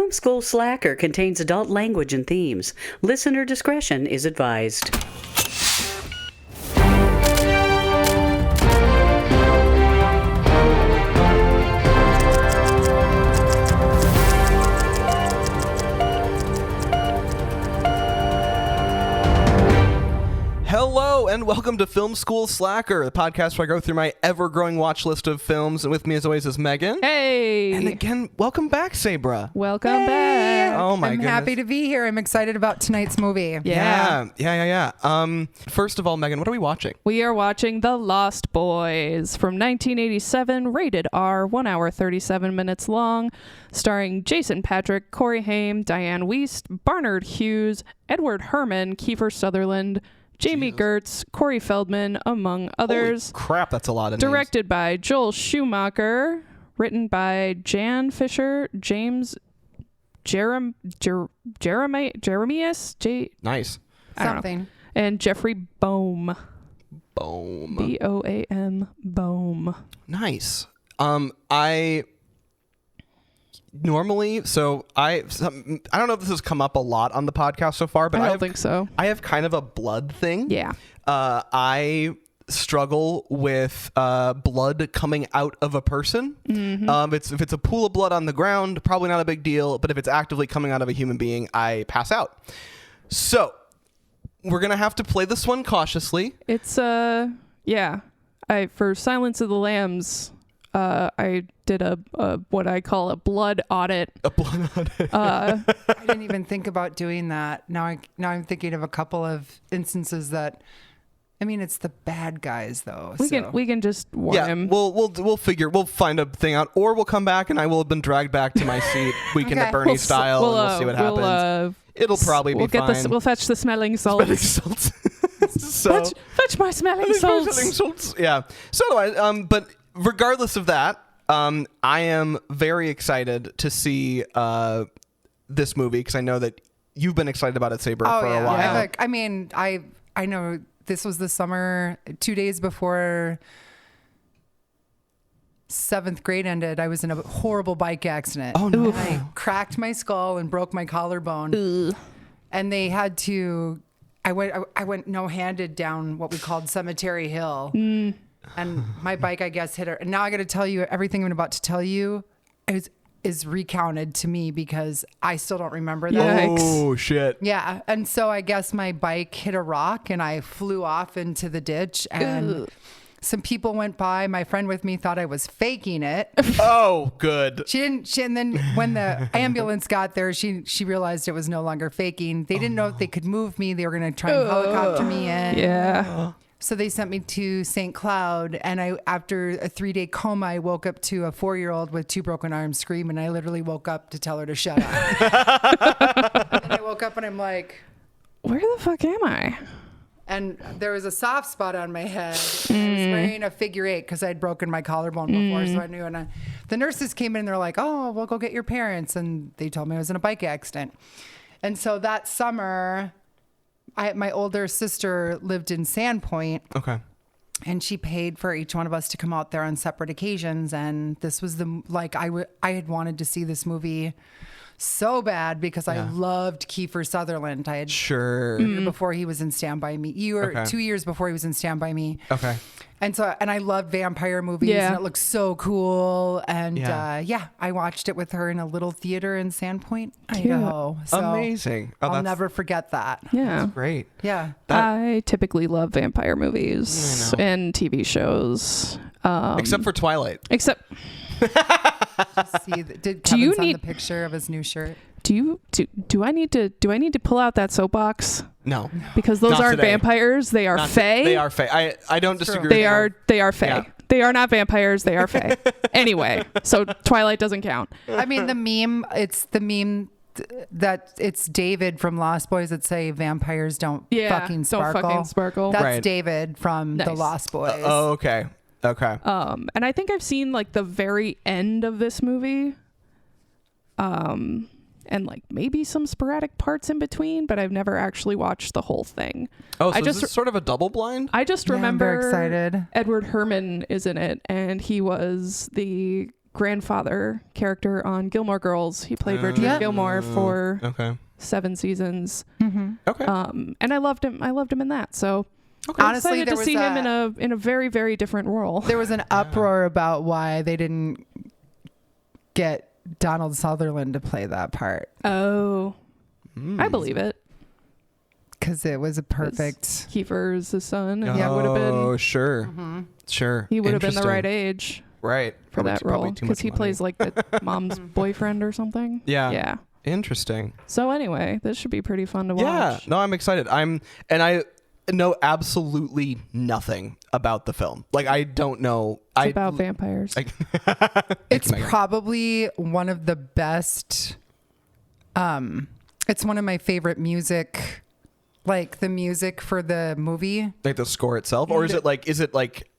Film School Slacker contains adult language and themes. Listener discretion is advised. Hello and welcome to Film School Slacker, the podcast where I go through my ever-growing watch list of films. And with me, as always, is Megan. Hey! And again, welcome back, Sabra. Welcome back. Oh my goodness. I'm happy to be here. I'm excited about tonight's movie. Yeah. First of all, Megan, what are we watching? We are watching The Lost Boys from 1987, rated R, 1 hour 37 minutes long, starring Jason Patric, Corey Haim, Diane Wiest, Barnard Hughes, Edward Herrmann, Kiefer Sutherland, Jamie Gertz, Corey Feldman, among others. Holy crap, that's a lot of Directed by Joel Schumacher. Written by Jan Fisher, James Jeremias, Nice. Something. and Jeffrey Boehm. Boom. Boam. Boehm. Nice. I normally, I don't know if this has come up a lot on the podcast so far, but I don't think so. I have kind of a blood thing. Yeah. I struggle with blood coming out of a person. Mm-hmm. If it's a pool of blood on the ground, probably not a big deal. But if it's actively coming out of a human being, I pass out. So we're gonna have to play this one cautiously. It's for Silence of the Lambs, I did a what I call a blood audit. A blood audit. I didn't even think about doing that. Now I'm thinking of a couple of instances that, I mean, it's the bad guys though. We can just warn him. We'll find a thing out, or we'll come back and I will have been dragged back to my seat, Weekend at Bernie style, and we'll see what happens. It'll probably be fine. We'll fetch the smelling salts. Fetch my smelling salts. Yeah. So do I. But regardless of that, I am very excited to see this movie because I know that you've been excited about it, Sabra, for a while. Yeah. I know this was the summer, 2 days before 7th grade ended. I was in a horrible bike accident. Oh no! I cracked my skull and broke my collarbone. Ugh. And they had to. I went no-handed down what we called Cemetery Hill. And my bike, I guess, hit her. And now I got to tell you, everything I'm about to tell you is recounted to me because I still don't remember that. Yikes. Oh, shit. Yeah. And so I guess my bike hit a rock and I flew off into the ditch and some people went by. My friend with me thought I was faking it. Oh, good. And then when the ambulance got there, she realized it was no longer faking. They didn't know if they could move me. They were going to try and helicopter me in. Yeah. So they sent me to St. Cloud, and after a 3-day coma, I woke up to a 4-year-old with 2 broken arms screaming. I literally woke up to tell her to shut up. And I woke up and I'm like, where the fuck am I? And there was a soft spot on my head. I was wearing a figure 8 because I'd broken my collarbone before, so I knew. And the nurses came in and they're like, "Oh, we'll go get your parents," and they told me I was in a bike accident. And so that summer, my older sister lived in Sandpoint. Okay. And she paid for each one of us to come out there on separate occasions. And this was I had wanted to see this movie so bad because I loved Kiefer Sutherland. I had Sure. a year before he was in Stand By Me. 2 years before he was in Stand By Me. Okay. And I love vampire movies and it looks so cool. And I watched it with her in a little theater in Sandpoint, Idaho. So amazing. I'll never forget that. Yeah. That's great. Yeah. I typically love vampire movies and TV shows. Except for Twilight. Did Kevin's on the picture of his new shirt? Do I need to pull out that soapbox? No. Because those Not aren't today. vampires. They are fae. They are fae. I don't disagree. They are fae. Yeah. They are not vampires. They are fae. Anyway, so Twilight doesn't count. I mean, it's the meme that it's David from Lost Boys that say vampires don't fucking sparkle. Don't fucking sparkle. That's Right. David from the Lost Boys. Okay. And I think I've seen like the very end of this movie. And like maybe some sporadic parts in between, but I've never actually watched the whole thing. Oh, so is this sort of a double blind? I just I'm remember very excited. Edward Herrmann is in it, and he was the grandfather character on Gilmore Girls. He played Richard Gilmore for 7 seasons. Okay. And I loved him. I loved him in that. So Honestly, excited to see him in a very, very different role. There was an uproar about why they didn't get Donald Sutherland to play that part. Oh, I believe it. Because it was a perfect. Kiefer's his son. And Oh, would have been. Sure. Sure. He would have been the right age. Right. For that role. Because he plays like the mom's boyfriend or something. Yeah. Yeah. Interesting. So anyway, this should be pretty fun to watch. Yeah. No, I'm excited. I know absolutely nothing about the film. Like, I don't know. It's about vampires. It's probably one of the best. It's one of my favorite music. Like the music for the movie, like the score itself, or is it like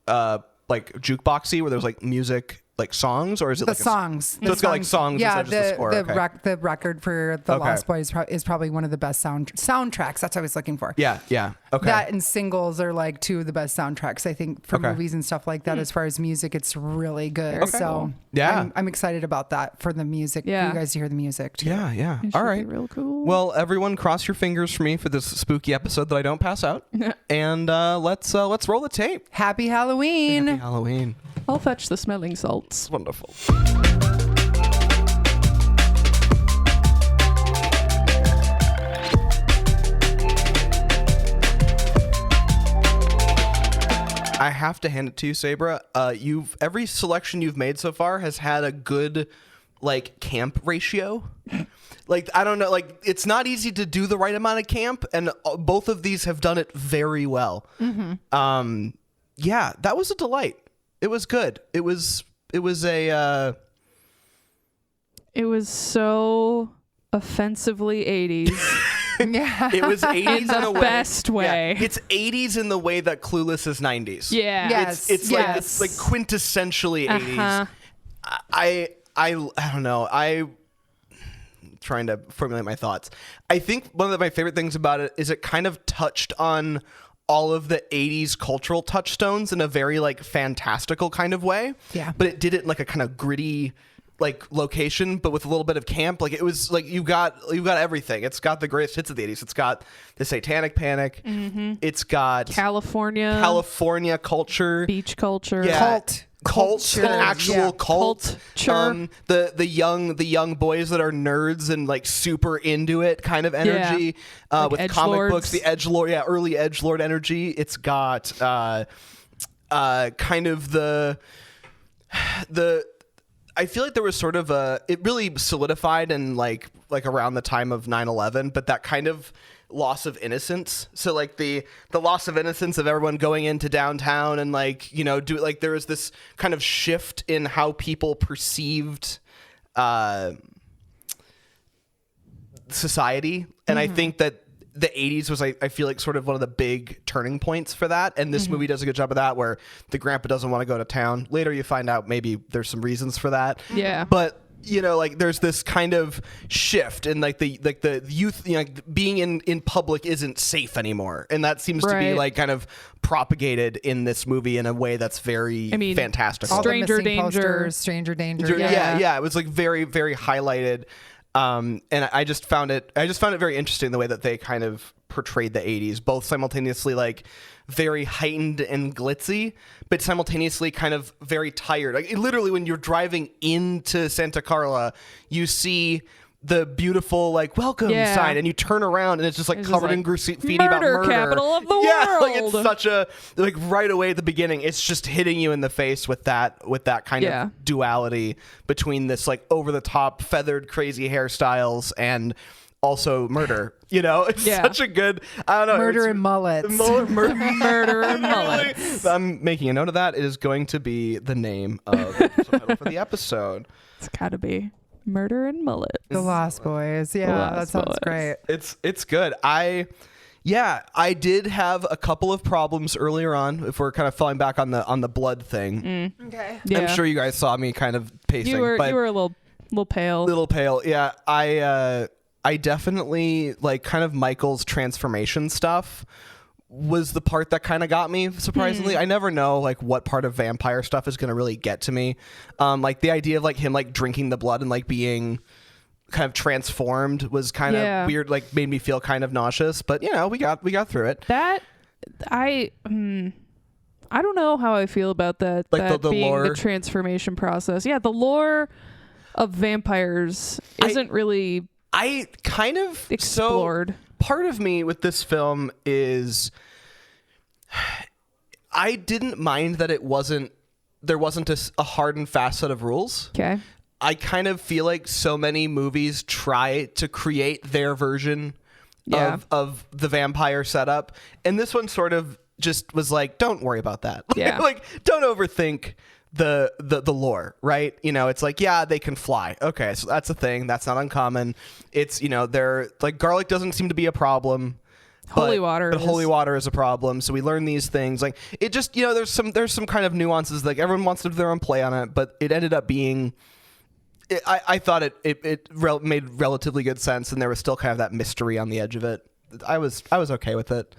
jukeboxy where there's like music, like songs, or is it the like songs? So it's got like songs. Yeah, instead of just the score. the record for the Lost Boys is probably one of the best soundtracks. That's what I was looking for. Yeah, yeah. Okay. That and singles are like 2 of the best soundtracks I think for movies and stuff like that. As far as music, it's really good. Very So cool. Yeah, I'm excited about that for the music. For you guys to hear the music too. Yeah, yeah. It All should right. be real cool. Well, everyone, cross your fingers for me for this spooky episode that I don't pass out. And let's roll the tape. Happy Halloween. Happy Halloween. I'll fetch the smelling salts. Wonderful. I have to hand it to you, Sabra. Every selection you've made so far has had a good, like, camp ratio. Like, I don't know, like, it's not easy to do the right amount of camp, and both of these have done it very well. Yeah, that was a delight. It was good. It was so offensively 80s. Yeah. It was 80s in a way. Best way. Yeah, it's 80s in the way that Clueless is 90s. Yeah. Yes. It's like quintessentially 80s. I don't know. I'm trying to formulate my thoughts. I think one of my favorite things about it is it kind of touched on all of the 80s cultural touchstones in a very like fantastical kind of way. Yeah. But it did it in like a kind of gritty like location, but with a little bit of camp. Like it was like you've got everything. It's got the greatest hits of the 80s. It's got the Satanic Panic. It's got California culture, beach culture, cult, an actual cult. The young boys that are nerds and like super into it kind of energy. Like with comic books, the edgelord, early edgelord energy. It's got kind of the I feel like there was sort of it really solidified in like around the time of 9/11, but that kind of loss of innocence. So like the loss of innocence of everyone going into downtown and like, you know, there was this kind of shift in how people perceived society. And I think that the 80s was, I feel like, sort of one of the big turning points for that. And this movie does a good job of that, where the grandpa doesn't want to go to town. Later you find out maybe there's some reasons for that. Yeah. But, you know, like there's this kind of shift in like the youth, you know, being in public isn't safe anymore. And that seems to be like kind of propagated in this movie in a way that's very fantastic. All Stranger the missing Danger. posters, Stranger Danger. Yeah. It was like very, very highlighted. And I just found it very interesting the way that they kind of portrayed the 80s, both simultaneously like very heightened and glitzy, but simultaneously kind of very tired. Like literally when you're driving into Santa Carla, you see the beautiful like welcome sign and you turn around and it's just like covered in graffiti about murder. Capital of the world. Like world. it's such a like right away at the beginning, it's just hitting you in the face with that kind of duality between this like over the top feathered crazy hairstyles and also murder. You know, it's such a good, I don't know. Murder and mullets. Murder and mullets. I'm making a note of that. It is going to be the name of the subtitle for the episode. It's gotta be Murder and Mullets. The Lost Boys. Yeah, that sounds great. It's good. I did have a couple of problems earlier on, if we're kind of falling back on the blood thing. Okay. Yeah. I'm sure you guys saw me kind of pacing. You were a little pale. Little pale. Yeah. I definitely like kind of Michael's transformation stuff was the part that kind of got me, surprisingly. I never know like what part of vampire stuff is going to really get to me. Like the idea of like him like drinking the blood and like being kind of transformed was kind of weird, like made me feel kind of nauseous, but you know, we got through it. That I don't know how I feel about that. Like that the being lore? the transformation process. Yeah, the lore of vampires isn't really I kind of explored. So part of me with this film is I didn't mind that there wasn't a hard and fast set of rules. Okay. I kind of feel like so many movies try to create their version of the vampire setup, and this one sort of just was like, don't worry about that. Yeah. Like, don't overthink the lore, right? You know, it's like, yeah, they can fly. Okay, so that's a thing. That's not uncommon. It's, you know, they're like, garlic doesn't seem to be a problem. Holy water But holy water is a problem. So we learn these things. Like, it just, you know, there's some kind of nuances. Like, everyone wants to do their own play on it, but it ended up being. I thought it made relatively good sense, and there was still kind of that mystery on the edge of it. I was okay with it.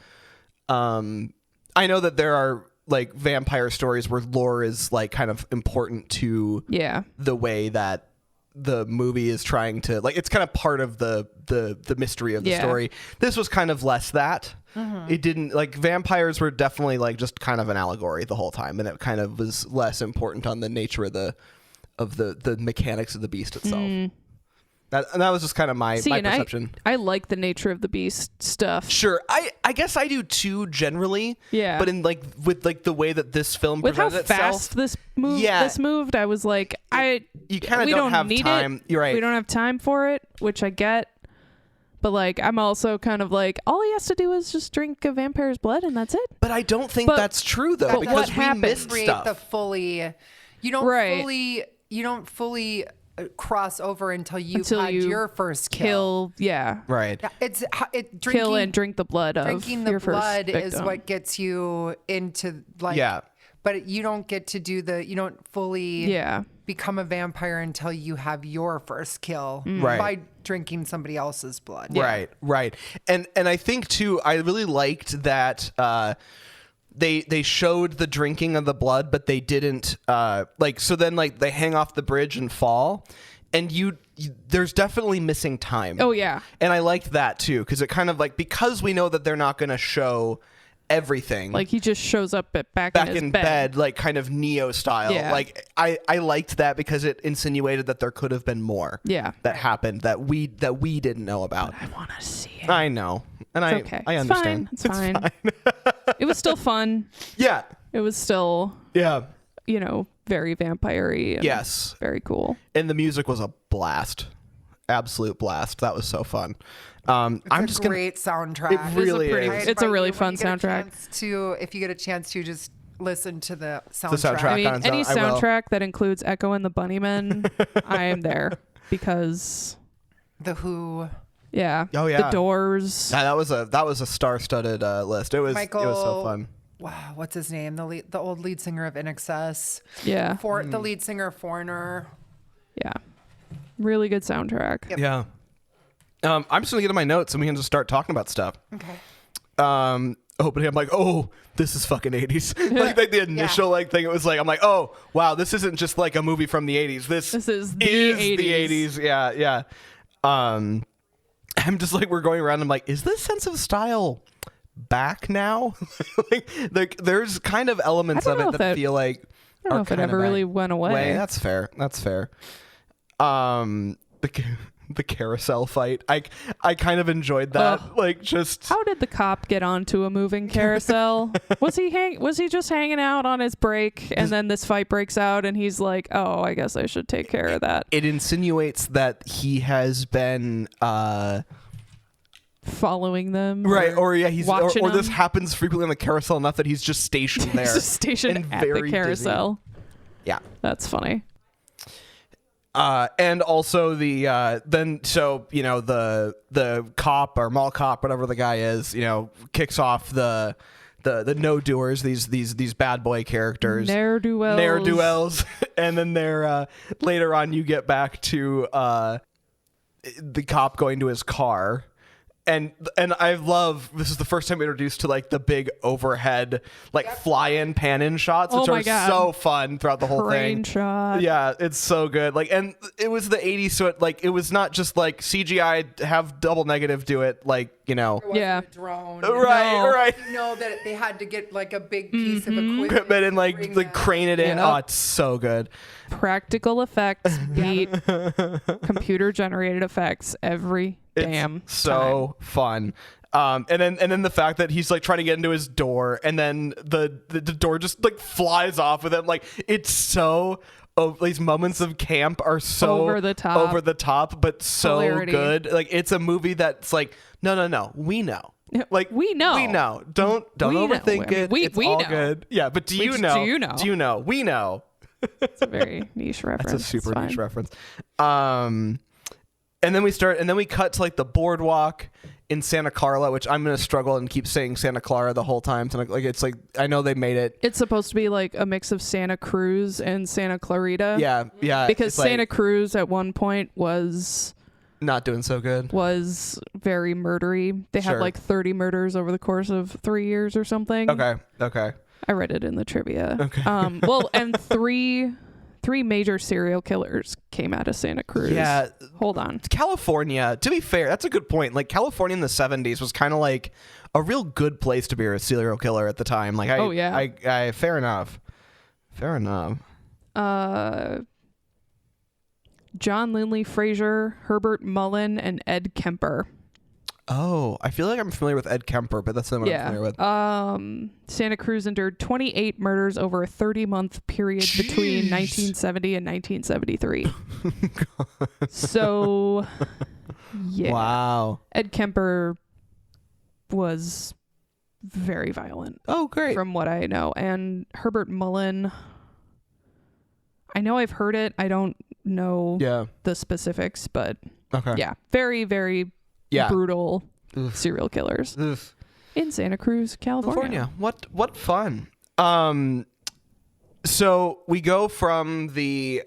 I know that there are like vampire stories where lore is like kind of important to the way that the movie is trying to, like, it's kind of part of the mystery of the story. This was kind of less that. It didn't, like, vampires were definitely like just kind of an allegory the whole time, and it kind of was less important on the nature of the mechanics of the beast itself. That was just kind of my perception. I like the nature of the beast stuff. Sure, I guess I do too generally. Yeah, but in like with like the way that this film with how presented itself, fast this moved, I was like, you kind of don't have need time. It. You're right. We don't have time for it, which I get. But like, I'm also kind of like, all he has to do is just drink a vampire's blood, and that's it. But I don't think that's true though, but because what we happened? missed stuff. You don't fully cross over until you've had your first kill. Yeah. Right. Kill and drink the blood of drinking the your first blood victim. is what gets you into like. But you don't get to you don't fully become a vampire until you have your first kill by drinking somebody else's blood. Right. And I think too, I really liked that they showed the drinking of the blood, but they didn't so then like they hang off the bridge and fall, and there's definitely missing time. Oh yeah. And I liked that too, because it kind of like, because we know that they're not going to show everything, like he just shows up back in bed, like kind of Neo style. Like I liked that because it insinuated that there could have been more that happened that we didn't know about. But I want to see it. I know, and I understand. It's fine. It was still fun. Yeah, it was still very vampire-y and yes, very cool. And the music was a blast, absolute blast. That was so fun. It's a great soundtrack. It really is. It's a really fun soundtrack. If you get a chance to just listen to the soundtrack. The soundtrack. I mean, any soundtrack that includes Echo and the Bunnymen, I am there, because The Who. Yeah. Oh yeah. The Doors. Yeah, that was a star-studded list. It was so fun. Wow, what's his name? The old lead singer of INXS. Yeah. The lead singer of Foreigner. Yeah. Really good soundtrack. Yep. Yeah. I'm just gonna get in my notes and we can just start talking about stuff. Okay. Opening, I'm like, oh, this is fucking 80s. like the initial thing, it was like, I'm like, oh wow, this isn't just like a movie from the 80s. This is the 80s. Yeah. I'm just like, we're going around. I'm like, is this sense of style back now? like there's kind of elements of it that feel like I don't know if it ever really went away. That's fair. The carousel fight, I kind of enjoyed that. How did the cop get onto a moving carousel? was he just hanging out on his break, and then this fight breaks out and he's like, oh, I guess I should take care of that? It insinuates that he has been following them, right? Or he's watching or this happens frequently on the carousel enough that he's just stationed there. Just stationed at the carousel. Dizzy. Yeah, that's funny. And also the cop or mall cop, whatever the guy is, kicks off the no-doers, these bad boy characters, ne'er-do-wells, and then they're later on you get back to the cop going to his car, and I love, this is the first time we're introduced to like the big overhead like fly-in pan-in shots, which Oh my are God. so fun throughout the whole Crane thing. shot. Yeah, it's so good. Like, and it was the 80s, so it was not just like CGI, have double negative do it, like, you know. It wasn't Yeah. a drone. Right. You know that they had to get like a big piece of equipment Equipment and bring like that. crane it in. Yep. Oh, it's so good. Practical effects beat computer generated effects every damn It's so fun. And then the fact that he's like trying to get into his door, and then the door just like flies off with him. Like, it's so, these moments of camp are so Over the top. but so Hilarity. good. Like, it's a movie that's like, no, we know. Like, we know. Don't We know. overthink I mean, it. we It's know. all good. Yeah, but do you Which, know? do you know? Do you know? We know. It's a very niche reference. That's a super It's fine. niche reference. And then we cut to like the boardwalk in Santa Clara, which I'm gonna struggle and keep saying Santa Clara the whole time. Like, it's like, I know they made it. It's supposed to be like a mix of Santa Cruz and Santa Clarita. Yeah. Because it's like Santa Cruz at one point was not doing so good. very murdery. They had Sure. like 30 murders over the course of 3 years or something. Okay. I read it in the trivia. Okay. Well, and three major serial killers came out of Santa Cruz. Yeah. Hold on. California, to be fair, that's a good point. Like, California in the 70s was kind of like a real good place to be a serial killer at the time. Like, Oh, yeah. I fair enough. John Linley Frazier, Herbert Mullen, and Ed Kemper. Oh, I feel like I'm familiar with Ed Kemper, but that's not what I'm familiar with. Santa Cruz endured 28 murders over a 30-month period between 1970 and 1973. So, yeah. Wow. Ed Kemper was very violent. Oh, great. From what I know. And Herbert Mullen, I know I've heard it. I don't know the specifics, but Okay. yeah, very, very brutal serial killers in Santa Cruz, California. What fun. So we go from the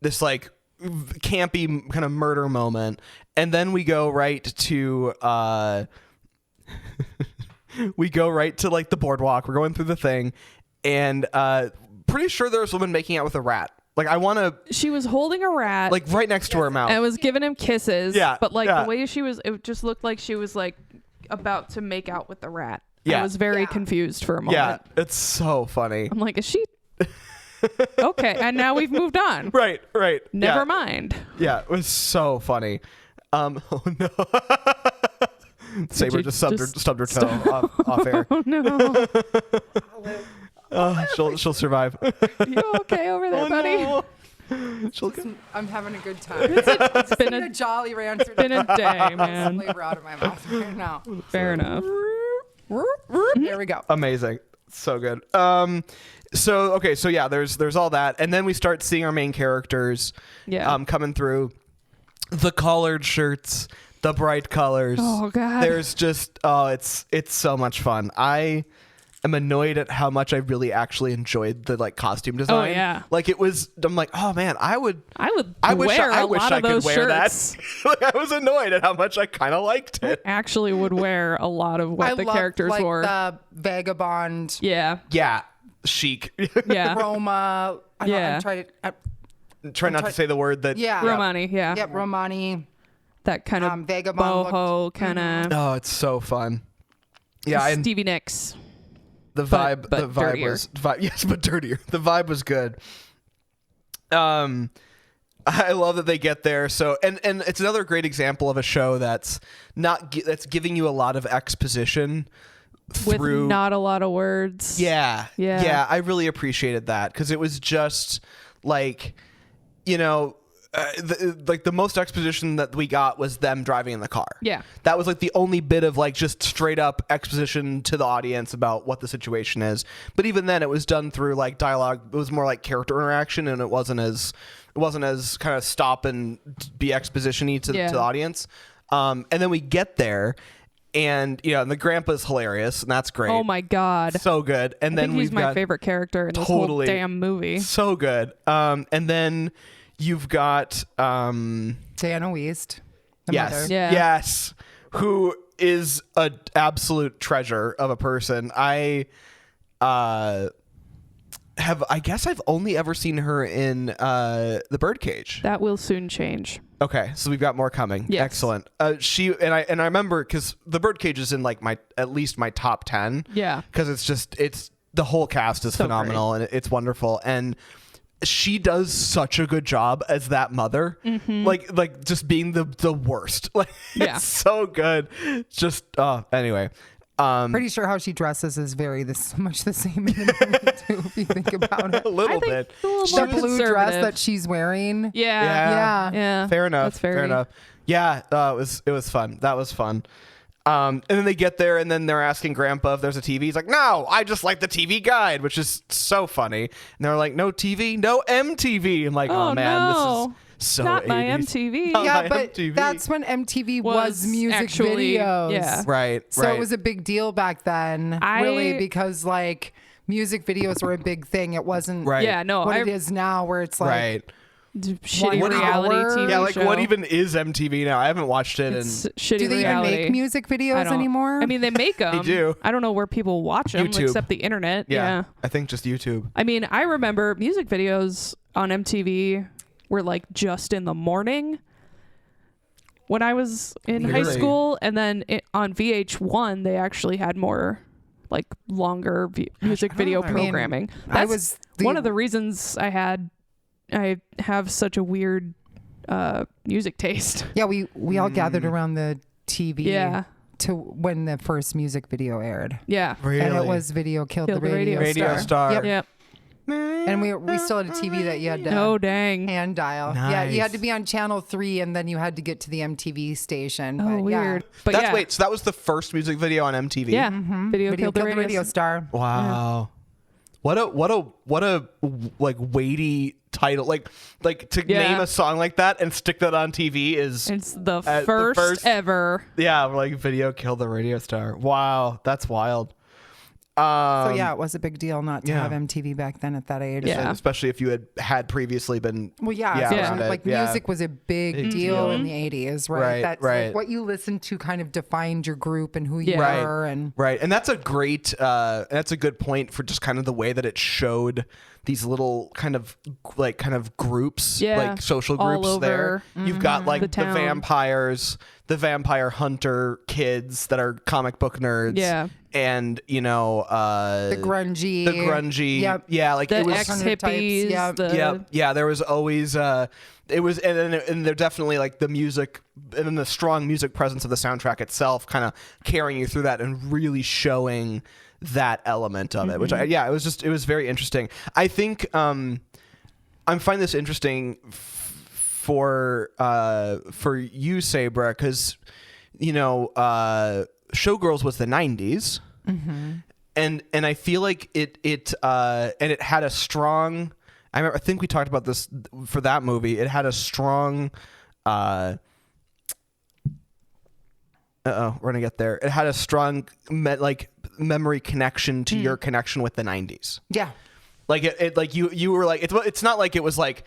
this like campy kind of murder moment, and then we go right to like the boardwalk. We're going through the thing, and pretty sure there was a woman making out with a rat. Like, She was holding a rat, like right next to her mouth, and was giving him kisses. Yeah, but like yeah. the way she was, it just looked like she was like about to make out with the rat. Yeah. I was very confused for a moment. Yeah, it's so funny. I'm like, is she okay? And now we've moved on. Right. Never mind. Yeah, it was so funny. Oh no. Saber just stubbed her toe off air. Oh no. She'll survive. You okay over there, buddy? No. I'm having a good time. It's been a jolly rancher. been a day, man. Flavor out of my mouth right now. Fair enough. There we go. Amazing. So good. So yeah, there's all that, and then we start seeing our main characters coming through. The collared shirts, the bright colors. Oh god. There's just it's so much fun. I am annoyed at how much I really actually enjoyed the like costume design. Oh, yeah. Like, I'm like, oh man, I wish wear I a lot of could those wear shirts. that. Like, I was annoyed at how much I kind of liked it. Actually would wear a lot of what I the love, characters like, wore. the vagabond Yeah. Yeah, chic. Yeah. Roma. I'm trying to. Try not to say the word that. Yeah. Romani, yeah. Yep, Romani. That kind of vagabond boho kind of Oh, it's so fun. Yeah, and Stevie Nicks. the vibe, but dirtier. yes, but dirtier. The vibe was good. I love that they get there. So, and it's another great example of a show that's that's giving you a lot of exposition With through not a lot of words. Yeah. I really appreciated that because it was just like, you know, the most exposition that we got was them driving in the car. Yeah. That was like the only bit of like just straight up exposition to the audience about what the situation is. But even then it was done through like dialogue. It was more like character interaction, and it wasn't as kind of stop and be exposition-y to the audience. And then we get there, and you know, and the grandpa's hilarious, and that's great. Oh my god. So good. And I then think he's my favorite character in this whole damn movie. So good. And then you've got Diana Wiest. The mother. Yeah. Yes. who is an absolute treasure of a person. I guess I've only ever seen her in The Birdcage. That will soon change. Okay, so we've got more coming. Yes. Excellent. She and I remember because The Birdcage is in like at least my top 10. Yeah. Because it's the whole cast is So phenomenal and it's wonderful, and she does such a good job as that mother. Like just being the worst. Like Yeah. it's so good. Just anyway. Pretty sure how she dresses is so much the same in the movie too, if you think about it. A little bit. A little The more blue dress conservative. that she's wearing. Yeah. Yeah. Fair enough. That's very... Fair enough. Yeah, it was fun. That was fun. And then they get there, and then they're asking Grandpa if there's a TV. He's like, "No, I just like the TV guide," which is so funny. And they're like, "No TV, no MTV." I'm like, "Oh, man, no. this is so Not 80s." my MTV. Not Yeah, my but MTV. that's when MTV was music actually- videos. yeah. Right. So it was a big deal back then, really, because like music videos were a big thing. It wasn't Right. Yeah, no. what it is now, where it's like right. Shitty One reality hour? TV Yeah, like show. what even is MTV now? I haven't watched it, It's and shitty do they reality. even make music I videos don't- anymore? I mean, they make them. They do. I don't know where people watch them YouTube. except the internet. Yeah. I think just YouTube. I mean, I remember music videos on MTV were like just in the morning when I was in high Really? school, and then on VH1 they actually had more like longer music video I mean, programming. I That's was one of the reasons I have such a weird music taste. yeah, we all gathered around the TV Yeah. to when the first music video aired. Yeah. Really? And it was Video Killed the Radio, Radio Star. Yep. Yep. And we still had a TV that you had to Oh dang. hand dial. Yeah, you had Nice. to be on channel 3 and then you had to get to the MTV station. Oh, But weird. Yeah. But That's yeah. wait. So that was the first music video on MTV. Yeah. Video, Video killed the radio. Star. Wow. What a like weighty title. Like to Yeah. name a song like that and stick that on TV is It's the the first ever. yeah, like Video Killed the Radio Star. Wow, that's wild. So yeah, it was a big deal not to yeah. have MTV back then at that age. Yeah. Especially if you had previously been Well, yeah, Yeah, especially, around like it, yeah. music was a big Big deal deal. in the 80s, right? Right, That's right. Like what you listened to kind of defined your group and who you Yeah. were. And Right. And that's a great that's a good point for just kind of the way that it showed these little kind of groups, Yeah. like social All groups there. over You've got like the the town. vampires, the vampire hunter kids that are comic book nerds. Yeah. And the grungy. Yep. Yeah, like The it was ex-hippies. Yeah. The, yeah, there was always it was and they're definitely like the music and then the strong music presence of the soundtrack itself kind of carrying you through that and really showing that element of it, which it was very interesting. I think I find this interesting for you, Sabra, because Showgirls was the 90s. And I feel like it had a strong. I think we talked about this for that movie. It had a strong. We're gonna get there. It had a strong memory connection to your connection with the 90s. Yeah. Like it like you were like it's not like it was like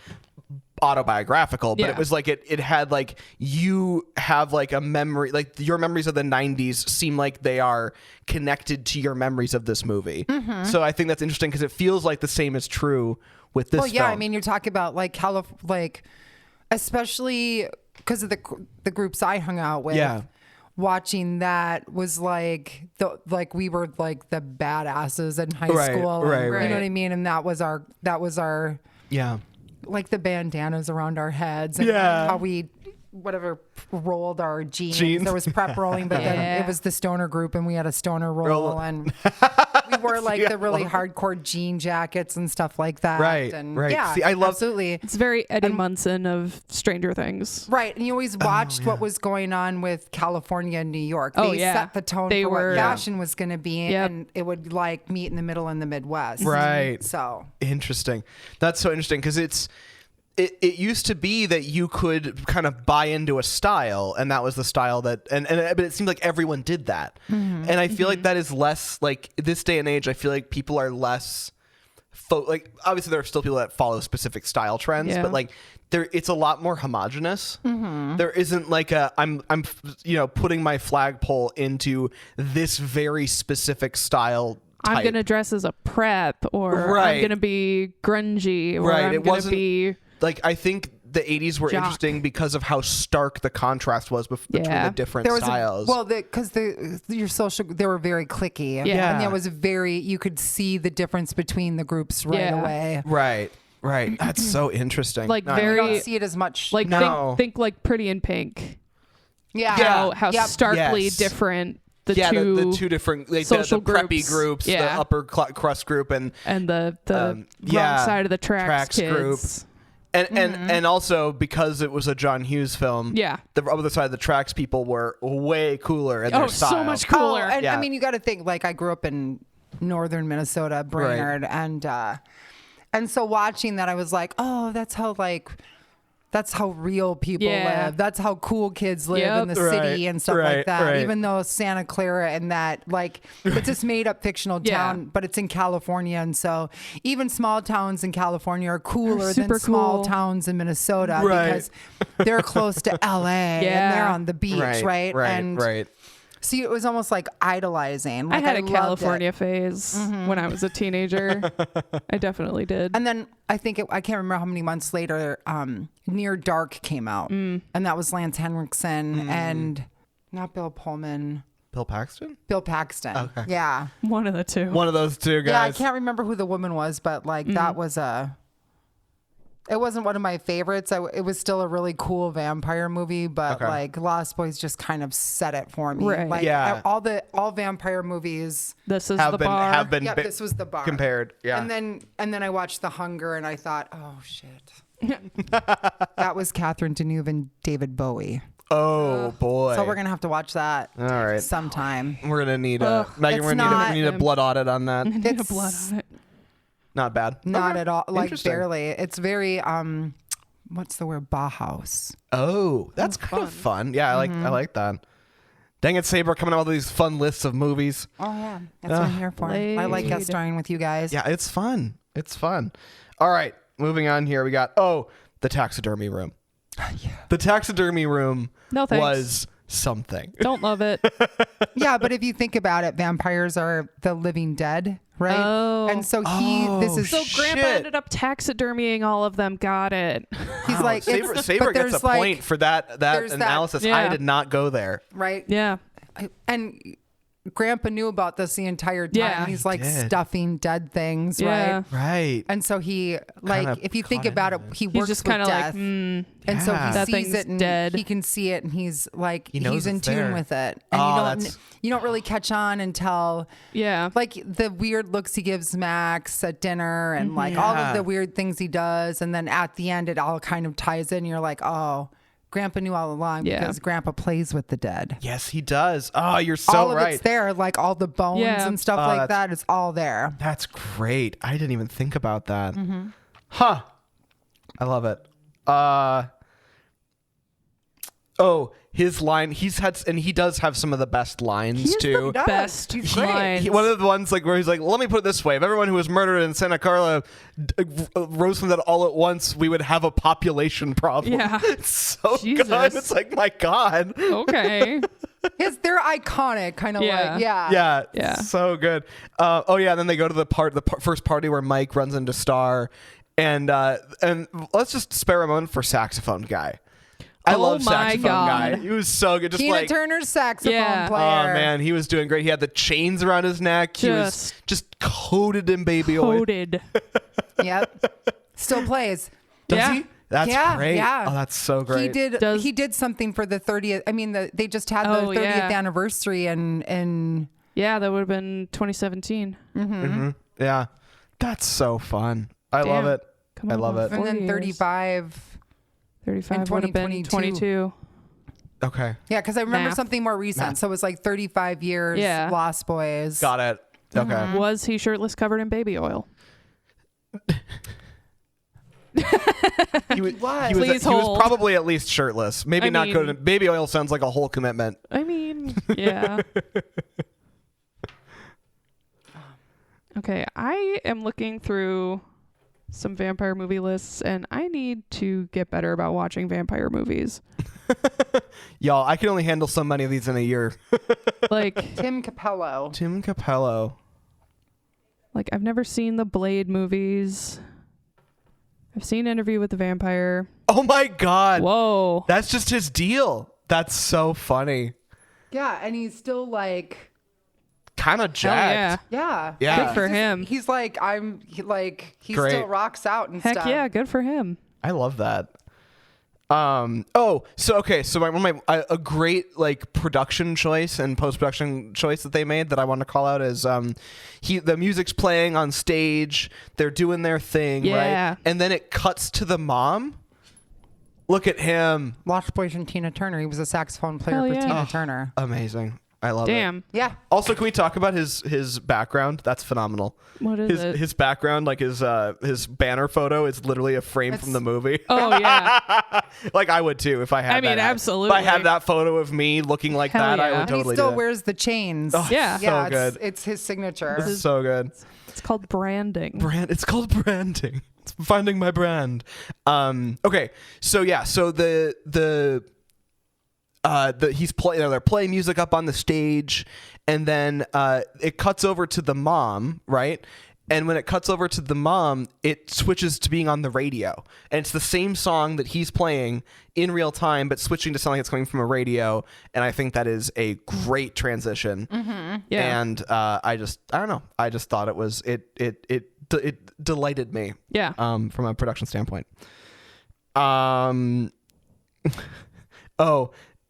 autobiographical, but Yeah. it was like it had like you have like a memory, like your memories of the 90s seem like they are connected to your memories of this movie. So I think that's interesting because it feels like the same is true with this Well, yeah, film. I mean, you're talking about like especially because of the groups I hung out with. Yeah. Watching that was like we were like the badasses in high Right, school. right, You right. know what I mean? And that was our yeah. like the bandanas around our heads and Yeah. how we rolled our jeans. Jeans. There was prep rolling, but then Yeah. it was the stoner group and we had a stoner roll and we wore like the really hardcore jean jackets and stuff like that. Right, And right. yeah, See, I love- absolutely. It's very Eddie Munson of Stranger Things. Right, and you always watched what was going on with California and New York. They Oh, yeah. set the tone They for were- what fashion was going to be, Yep. and it would like meet in the middle in the Midwest. Right. So Interesting. That's so interesting because it used to be that you could kind of buy into a style, and that was the style that but it seemed like everyone did that. And I feel like that is less like this day and age. I feel like people are less like obviously there are still people that follow specific style trends, Yeah. but like it's a lot more homogenous. There isn't like I'm putting my flagpole into this very specific style type. I'm gonna dress as a prep, or Right. I'm gonna be grungy, or Right. I'm It gonna wasn't be like, I think the 80s were jock. interesting because of how stark the contrast was between Yeah. the different There was styles. because your social, they were very cliquey. Yeah. And there was you could see the difference between the groups right Yeah. away. Right. That's so interesting. Like No, very- You don't see it as much. like No. think like Pretty in Pink. yeah. How Yep. starkly Yes. different the yeah, two the two different, like social the preppy groups. groups, Yeah. the upper crust group, and the wrong yeah, side of the tracks kids. group. And also because it was a John Hughes film, Yeah. the other side of the tracks people were way cooler in their style. so much cooler. And Yeah. I mean, you got to think, like, I grew up in northern Minnesota, Brainerd, and so watching that, I was like, oh, that's how real people Yeah. live. That's how cool kids live Yep. in the city and stuff like that. Right. Even though Santa Clara and that, like, it's this made up fictional Yeah. town, but it's in California. And so even small towns in California are cooler than super small cool. towns in Minnesota Right. because they're close to LA and they're on the beach, right? Right. See, it was almost like idolizing. Like, I had a loved California it. phase when I was a teenager. I definitely did. And then I think I can't remember how many months later, Near Dark came out, and that was Lance Henriksen and not Bill Pullman, Bill Paxton? Bill Paxton. Okay. Yeah, One of the two. One of those two guys. yeah. I can't remember who the woman was, but like that was It wasn't one of my favorites. It was still a really cool vampire movie, but Okay. like Lost Boys just kind of set it for me. Right. Like Yeah. all vampire movies. This is have the been bar. have been Yep, bi- this was the bar compared. Yeah. And then I watched The Hunger and I thought, oh shit. That was Catherine Deneuve and David Bowie. oh boy. So we're gonna have to watch that All right. sometime. We're gonna need Ugh. Megan. It's We not- need a blood audit on that. Need a It's blood on it. Not bad. Not Okay. at all. Like Interesting. barely. It's very what's the word? Bauhaus. Oh, that's kind of fun. Yeah, I like that. Dang it, Sabra, coming out with these fun lists of movies. Oh yeah, that's what I'm here for. I like guest starring with you guys. Yeah, it's fun. It's fun. All right, moving on here. We got the taxidermy room. The taxidermy room No thanks. was something. Don't love it. Yeah, but if you think about it, vampires are the living dead, right? Oh. And so this is So Grandpa Shit. ended up taxidermying all of them. Got it. he's like Sabra, it's, Sabra but gets there's a point for that there's that- analysis. Yeah. I did not go there. right? Yeah. And Grandpa knew about this the entire time. Yeah. He's like did. stuffing dead things, Yeah. right? Right. And so he Kinda if you think caught about in it, there. he He's works just with kind of death. like, And so he Yeah. That sees thing's it and dead. he can see it and he's like He knows he's in it's tune there. with it. And Oh, you don't really catch on until yeah. like the weird looks he gives Max at dinner and like all Yeah. of the weird things he does, and then at the end it all kind of ties in. You're like, oh, Grandpa knew all along Yeah. because Grandpa plays with the dead. Yes, he does. Oh, you're so all of right. it's there, like all the bones Yeah. and stuff like that is all there. That's great. I didn't even think about that. Mm-hmm. Huh. I love it. His line. He does have some of the best lines too. Best He's great. lines. One of the ones like where he's like, "Let me put it this way: if everyone who was murdered in Santa Carla rose from that all at once, we would have a population problem." Yeah. It's so Jesus. good. It's like, my God. Okay. They're iconic, kind of Yeah. like Yeah, Yeah. so good. And then they go to the first party where Mike runs into Star, and let's just spare a moment for saxophone guy. I Oh love my saxophone God. guy. He was so good. Just Tina like, Turner's saxophone Yeah. player. oh man, he was doing great. He had the chains around his neck. He was just coated in baby oil. Coated. Yep. Still plays. Does Yeah. he? That's Yeah, great. yeah. Oh, that's so great. He did something for the 30th. I mean, they just had the 30th yeah. anniversary and Yeah, that would have been 2017. Yeah, that's so fun. I love Damn. it. Come I on, love it. 40 then years. 35. 35 would have been 2022. 22. Okay, Yeah, because I remember Math. something more recent. Math. So it was like 35 years. Yeah. Lost Boys. got it. Okay. Was he shirtless covered in baby oil? He was, Please he was hold. probably at least shirtless. Maybe I not mean- good. Baby oil sounds like a whole commitment. I mean, yeah. Okay, I am looking through some vampire movie lists, and I need to get better about watching vampire movies. Y'all, I can only handle so many of these in a year. Like, Tim Capello. Tim Capello. I've never seen the Blade movies. I've seen Interview with the Vampire. Oh my God. Whoa. That's just his deal. That's so funny. Yeah, and he's still like, Kind of Hell jacked. yeah. Yeah. Good for him. he's like, he Great. still rocks out and Heck stuff. yeah, good for him. I love that. A great like production choice and post-production choice that they made that I want to call out is the music's playing on stage, they're doing their thing, Yeah. right? And then it cuts to the mom. Look at him. Lost Boys and Tina Turner. He was a saxophone player Hell for yeah. Tina Turner. Amazing. I love it. Damn. Yeah. Also, can we talk about his background? That's phenomenal. What is it? His background, like his banner photo, is literally a frame from the movie. Oh, yeah. Like I would too if I had. I mean, that. absolutely. If I had that photo of me looking like Hell that, I yeah. would And totally he still do that. wears the chains. Oh, Yeah. so yeah, good. it's his signature. This is so good. It's called branding. It's called branding. It's finding my brand. Okay, so yeah, so they're playing music up on the stage, and then it cuts over to the mom, right? And when it cuts over to the mom, it switches to being on the radio. And it's the same song that he's playing in real time, but switching to something that's coming from a radio. And I think that is a great transition. Yeah. And I don't know. I just thought it delighted me. Yeah. From a production standpoint.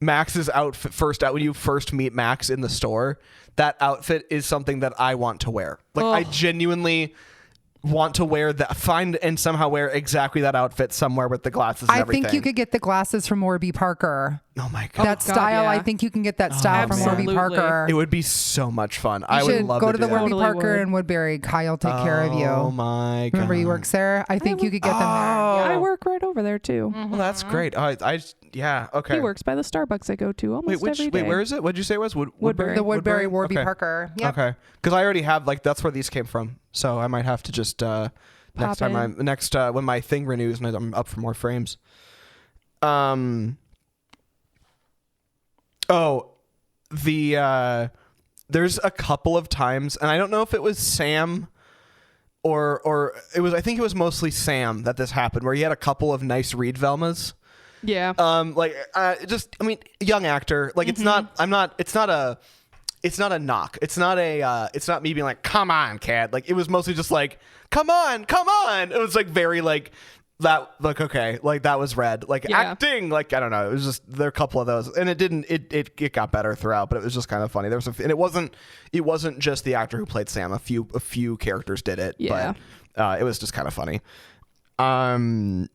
Max's outfit when you first meet Max in the store, that outfit is something that I want to wear. Like I genuinely want to wear that, find and somehow wear exactly that outfit somewhere with the glasses and I everything. think you could get the glasses from Warby Parker. Oh my God. That style, yeah. I think you can get that style from Warby Absolutely. Parker. It would be so much fun. You I would should love go to to the do that. Warby Totally Parker would. in Woodbury. Kyle will take care of you. Oh my God. Remember he works there? I think you could get them there. I Yeah. work right over there, too. Well, that's great. Yeah. Okay. He works by the Starbucks I go to almost every day. Wait, where is it? What'd you say it was? Woodbury. The Woodbury Warby Okay. Parker. Yep. Okay, because I already have that's where these came from, so I might have to just when my thing renews and I'm up for more frames. There's a couple of times, and I don't know if it was Sam or it was. I think it was mostly Sam that this happened, where he had a couple of nice Reed Velmas. Yeah. Young actor. Like it's not a knock. It's not me being like, come on, kid. Like it was mostly just like, come on. It was like very like that. Like okay, like that was red. Like Yeah. acting. Like I don't know. It was just there are a couple of those, and it didn't. It got better throughout, but it was just kind of funny. There was and it wasn't just the actor who played Sam. A few characters did it. Yeah. But it was just kind of funny. And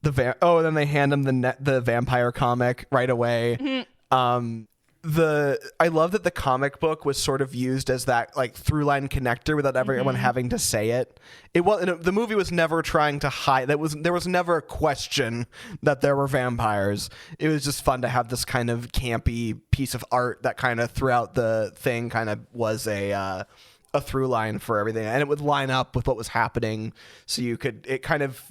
then they hand him the vampire comic right away. I love that the comic book was sort of used as that like through line connector without everyone having to say it. The movie was never trying to hide there was never a question that there were vampires. It was just fun to have this kind of campy piece of art that kind of throughout the thing kind of was a through line for everything, and it would line up with what was happening, so you could it kind of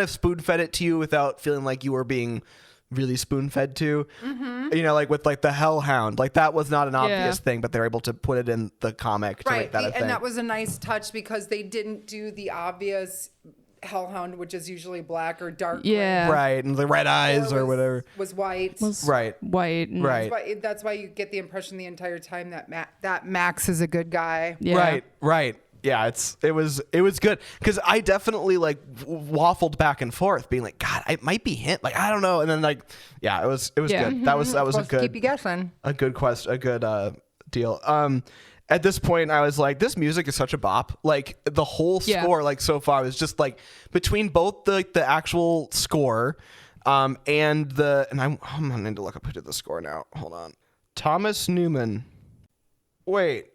spoon fed it to you without feeling like you were being really spoon fed to. You know, like with like the Hellhound, like that was not an obvious thing, but they're able to put it in the comic to make that a thing. And that was a nice touch because they didn't do the obvious Hellhound, which is usually black or dark. Yeah. Right, and the red eyes or whatever. Was white. Right. White. And Right. That's why you get the impression the entire time that Max is a good guy. Yeah. Right. Yeah, it was good because I definitely like waffled back and forth, being like, God, it might be him. Like I don't know, and then like, yeah, it was Yeah. good. That was a Supposed to good keep you guessing. a good deal. At this point, I was like, this music is such a bop. Like the whole score, like so far, was just like between both the actual score, and I'm gonna need to look up who did the score now. Hold on, Thomas Newman. Wait.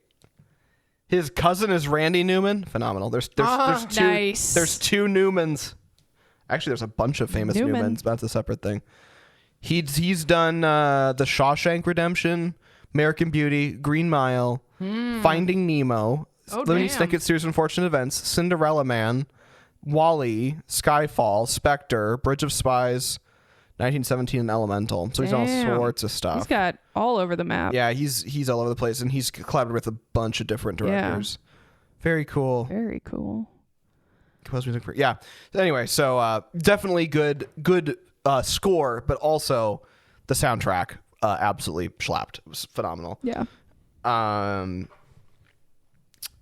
His cousin is Randy Newman. Phenomenal. There's two. Nice. There's two Newmans. Actually, there's a bunch of famous Newman. Newmans, but that's a separate thing. He's done The Shawshank Redemption, American Beauty, Green Mile, Finding Nemo, Lemony Snicket's Series of Unfortunate Events, Cinderella Man, Wall-E, Skyfall, Spectre, Bridge of Spies, 1917, and Elemental. So he's done all sorts of stuff. He's got all over the map. Yeah, he's all over the place, and he's collaborated with a bunch of different directors. Very cool. Very cool. Composed music for Anyway, so definitely good score, but also the soundtrack absolutely slapped. It was phenomenal. Yeah.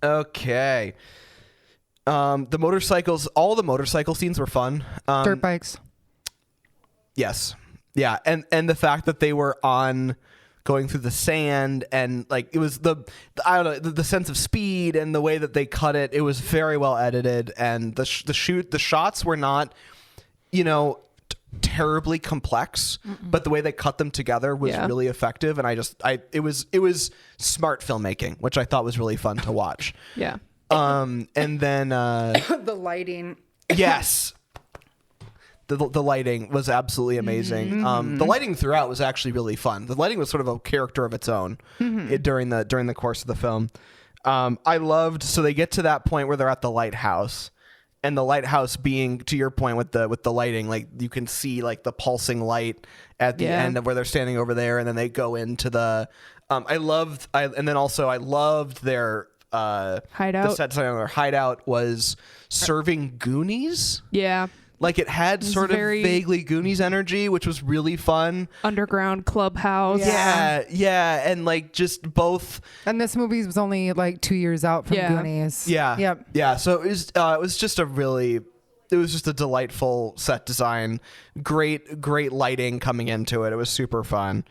Okay. The motorcycles, all the motorcycle scenes were fun. Dirt bikes. Yes. Yeah. And the fact that they were going through the sand, and like it was I don't know, the sense of speed and the way that they cut it, it was very well edited, and the shots were not, terribly complex, but the way they cut them together was really effective, and it was smart filmmaking, which I thought was really fun to watch. Yeah. And then The lighting. yes. The lighting was absolutely amazing. The lighting throughout was actually really fun. The lighting was sort of a character of its own during the course of the film. I loved, so they get to that point where they're at the lighthouse, and the lighthouse being, to your point with the lighting, like you can see like the pulsing light at the end of where they're standing over there, and then they go into the. I loved their hideout. The set design on their hideout was serving Goonies. Yeah. Like it had sort of vaguely Goonies energy, which was really fun. Underground clubhouse. Yeah, and like just both. And this movie was only like 2 years out from Goonies. Yeah. Yep. Yeah. So it was just a delightful set design. Great lighting coming into it. It was super fun.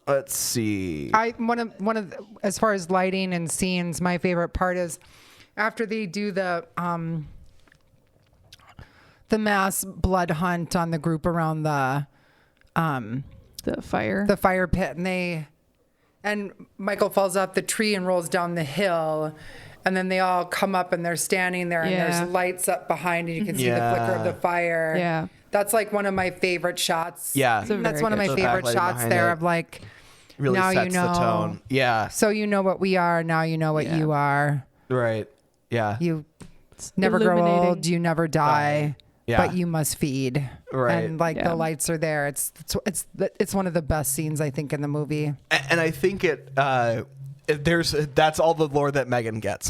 Let's see. One of as far as lighting and scenes, my favorite part is after they do the mass blood hunt on the group around the fire pit, and Michael falls off the tree and rolls down the hill, and then they all come up and they're standing there, and there's lights up behind, and you can see the flicker of the fire. Yeah, that's like one of my favorite shots. Yeah, that's one of my favorite shots there of like, really now sets the tone. Yeah. So you know what we are, now you know what you are. Right. Yeah. You never grow old, you never die. Yeah. But you must feed. Right. And like the lights are there. It's one of the best scenes I think in the movie. And I think that's all the lore that Meghan gets.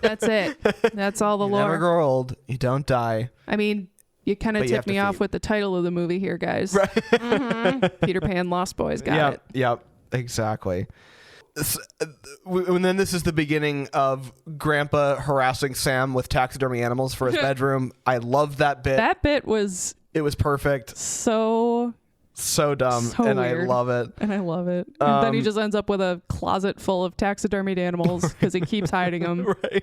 That's it. That's all the You lore. never grow old. You don't die. I mean, you kind of tipped me off with the title of the movie here, guys. Right. Peter Pan, Lost Boys. Got it. Yep. Exactly. And then this is the beginning of Grandpa harassing Sam with taxidermy animals for his bedroom. I loved that bit. That bit was... It was perfect. So dumb. So and weird. I love it. And I love it. And then he just ends up with a closet full of taxidermied animals because he keeps hiding them. Right.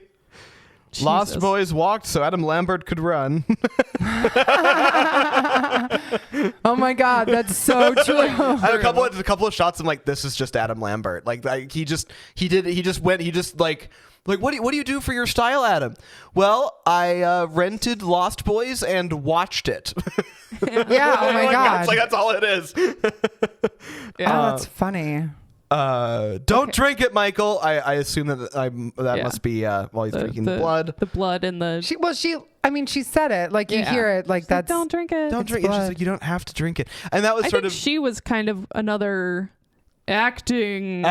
Jesus. Lost Boys walked so Adam Lambert could run. Oh my God, that's so true. I had a couple of shots. I'm like, this is just Adam Lambert. Like he just like what do you do for your style, Adam? Well, I rented Lost Boys and watched it. Yeah. Oh my God. That's all it is. Yeah. Oh, that's funny. Don't drink it, Michael. I assume that must be while he's drinking the blood. The blood and the... She said it. Like you hear it. Like that's... Don't drink it. Don't drink it. She's like, you don't have to drink it. And that was I think she was kind of another acting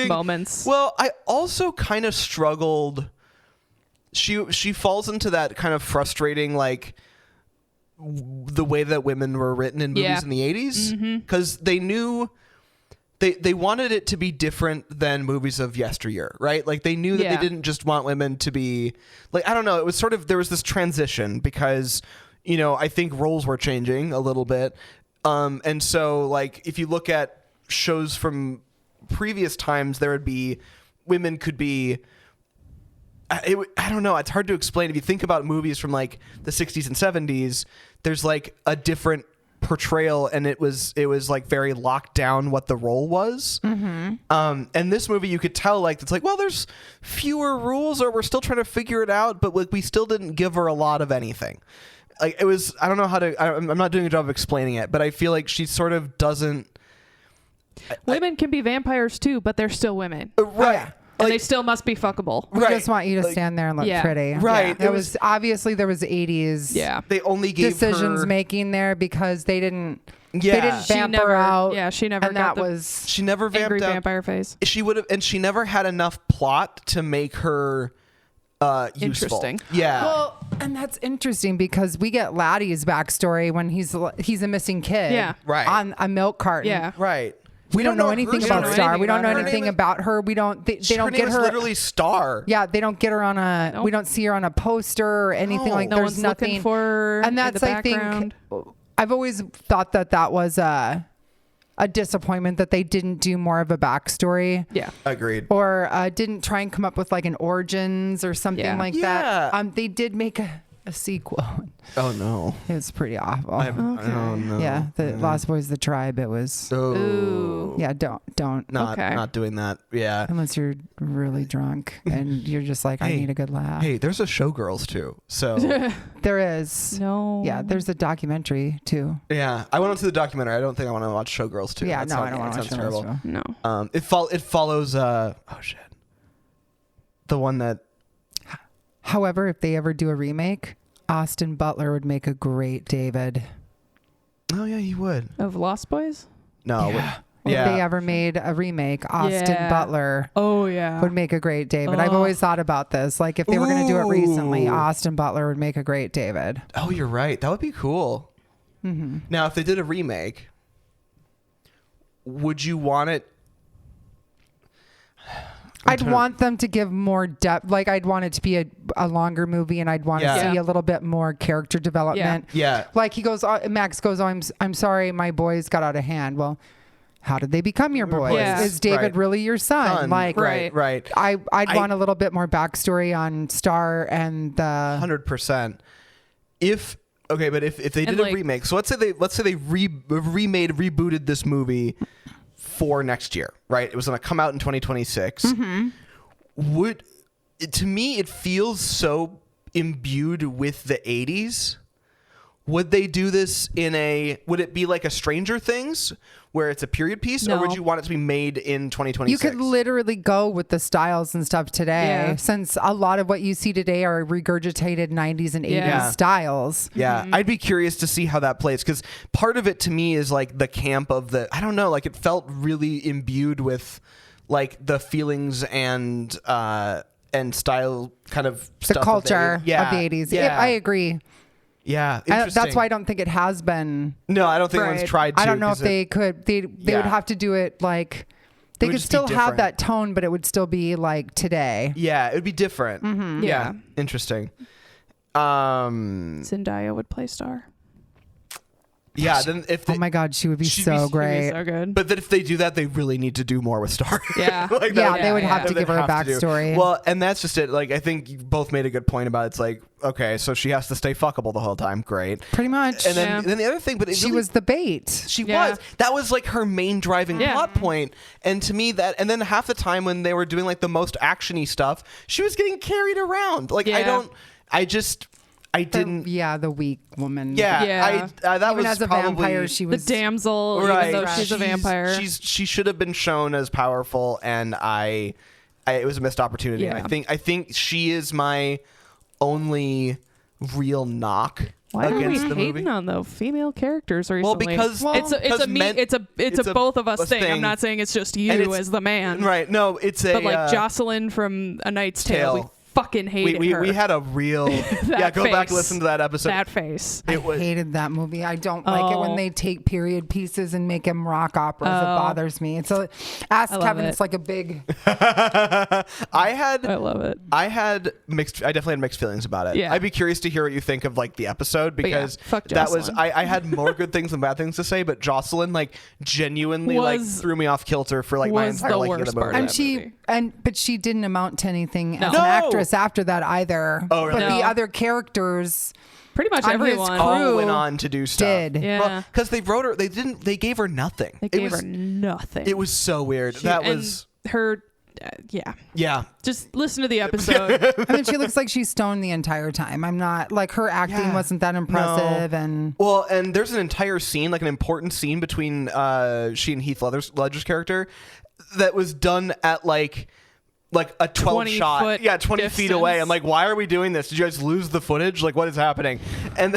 moments. Well, I also kind of struggled. She falls into that kind of frustrating, like, the way that women were written in movies in the 80s. Because they knew... They wanted it to be different than movies of yesteryear, right? Like they knew that they didn't just want women to be like, I don't know. It was sort of, there was this transition because, I think roles were changing a little bit. And so like, if you look at shows from previous times, there would be, women could be, I don't know. It's hard to explain. If you think about movies from like the 60s and 70s, there's like a different portrayal, and it was like very locked down what the role was. And this movie, you could tell like it's like, well, there's fewer rules, or we're still trying to figure it out, but like we still didn't give her a lot of anything. Like it was, I don't know how to. I'm not doing a job of explaining it, but I feel like she sort of doesn't. Women can be vampires too, but they're still women. Right. And they still must be fuckable. We just want you to stand there and look Yeah. pretty. Right. It was obviously there was 80s They only gave decisions her... making there because they didn't Yeah. they didn't vamp her out. Yeah, she never and got that the was She never vamped angry out. vampire face. She would have, and she never had enough plot to make her useful. Interesting. Yeah. well, and that's interesting because we get Laddie's backstory when he's a missing kid, Yeah. Right. on a milk carton. Yeah. Right. We don't know her anything story. about Star. We don't know about her. anything about her. We don't. They Her don't name get is her. literally Star. Yeah, they don't get her on a. Nope. We don't see her on a poster or anything No. like. No There's one's nothing looking for her and that's in the I think background. I've always thought that was a disappointment that they didn't do more of a backstory. Yeah. Agreed. Or didn't try and come up with like an origins or something Yeah. like Yeah. that. They did make a sequel. Oh no. It was pretty awful. Oh no. Yeah, the Lost Boys, the Tribe. It was. Oh. Ooh. Yeah, don't. Not doing that. Yeah. Unless you're really drunk and you're just like, I Hey, need a good laugh. Hey, there's a Showgirls too. So There is. No. Yeah, there's a documentary too. yeah, I went on to the documentary. I don't think I want to watch Showgirls too. Yeah, That no, I sounds- don't want that to watch sounds Showgirls terrible. too. No. It follows. Oh shit. The one that. However, if they ever do a remake, Austin Butler would make a great David. Oh yeah, he would. Of Lost Boys? No. Yeah. Yeah. If they ever made a remake, Austin Yeah. Butler Oh, yeah. would make a great David. I've always thought about this. Like if they were going to do it recently, Ooh. Austin Butler would make a great David. Oh, you're right. That would be cool. Mm-hmm. Now, if they did a remake, would you want it? I'd want them to give more depth. Like I'd want it to be a longer movie, and I'd want Yeah. to see Yeah. a little bit more character development. Yeah. Like he goes, Max goes, "Oh, I'm sorry, my boys got out of hand." Well, how did they become your boys? Yeah. Is David Right. really your son? Like, Right. Right. I'd want a little bit more backstory on Star and the. 100%. But if they And, did a like- remake, so let's say they rebooted this movie for next year, right? It was going to come out in 2026. To me, it feels so imbued with the 80s. Would they do this would it be like a Stranger Things where it's a period piece, or No. would you want it to be made in 2026? You could literally go with the styles and stuff today, Yeah. since a lot of what you see today are regurgitated 90s and 80s Yeah. styles. Yeah, I'd be curious to see how that plays, because part of it to me is like the camp of I don't know, like it felt really imbued with like the feelings and style kind of The stuff culture of the 80s. Yeah, I agree. Yeah, That's interesting. why I don't think it has been. No, I don't think Right. anyone's tried to. I don't know if 'cause they could. They Yeah. would have to do it like. They would could just be still have different. that tone, but it would still be like today. Yeah, it would be different. Yeah. Interesting. Zendaya would play Star. Yeah, then if they, Oh my God, she would be She'd so be- She'd be great. so good. but then if they do that, they really need to do more with Star. Yeah. Like Yeah, that- they would have yeah. to They'd give her a have to do- backstory. Well, and that's just it. Like, I think you both made a good point about it. It's like, okay, so she has to stay fuckable the whole time. Great. Pretty much. And then, Yeah. then the other thing, but it she really- was the bait. She Yeah. was. That was like her main driving Yeah. plot point. And to me, and then half the time when they were doing like the most actiony stuff, she was getting carried around. Like, Yeah. I didn't. The weak woman. Yeah, Yeah. that Even was as a probably vampire, she The was. damsel, right. even though she's a vampire. She should have been shown as powerful, and it was a missed opportunity. Yeah. And I think she is my only real knock Why are we against the hating movie. on the female characters Well, recently? because it's a both of us thing. I'm thing. not saying it's just And you it's- as the man, Right? No, it's a But like Jocelyn from A Knight's Tale, we Tale. fucking hated we her. had a real That go back and face. listen to that episode. that face. It was hated that movie. I don't like it when Oh. they take period pieces and make them rock operas. It Oh. bothers me. It's ask I love Kevin. it. It's like a big. I love it. I definitely had mixed feelings about it. Yeah. I'd be curious to hear what you think of like the episode, yeah, because fuck that was Jocelyn. I had more good things than bad things to say, but Jocelyn like genuinely like Was- threw me off kilter for like my was entire the liking of worst the movie. part of And that she movie. but she didn't amount to anything as No. an actress after that either. Oh, really? But the No. other characters Pretty much on his everyone. all crew went on to do stuff. did. Yeah. because they wrote her. They gave her nothing. They gave her nothing. It was so weird. That was her. yeah. Just listen to the episode. I mean, she looks like she's stoned the entire time. I'm not like her acting Yeah. wasn't that impressive, and Well, and there's an entire scene, like an important scene between she and Heath Ledger's character, that was done at like like a 12 20 shot. foot 20 feet away. distance. I'm like, why are we doing this? Did you guys lose the footage? Like, what is happening? And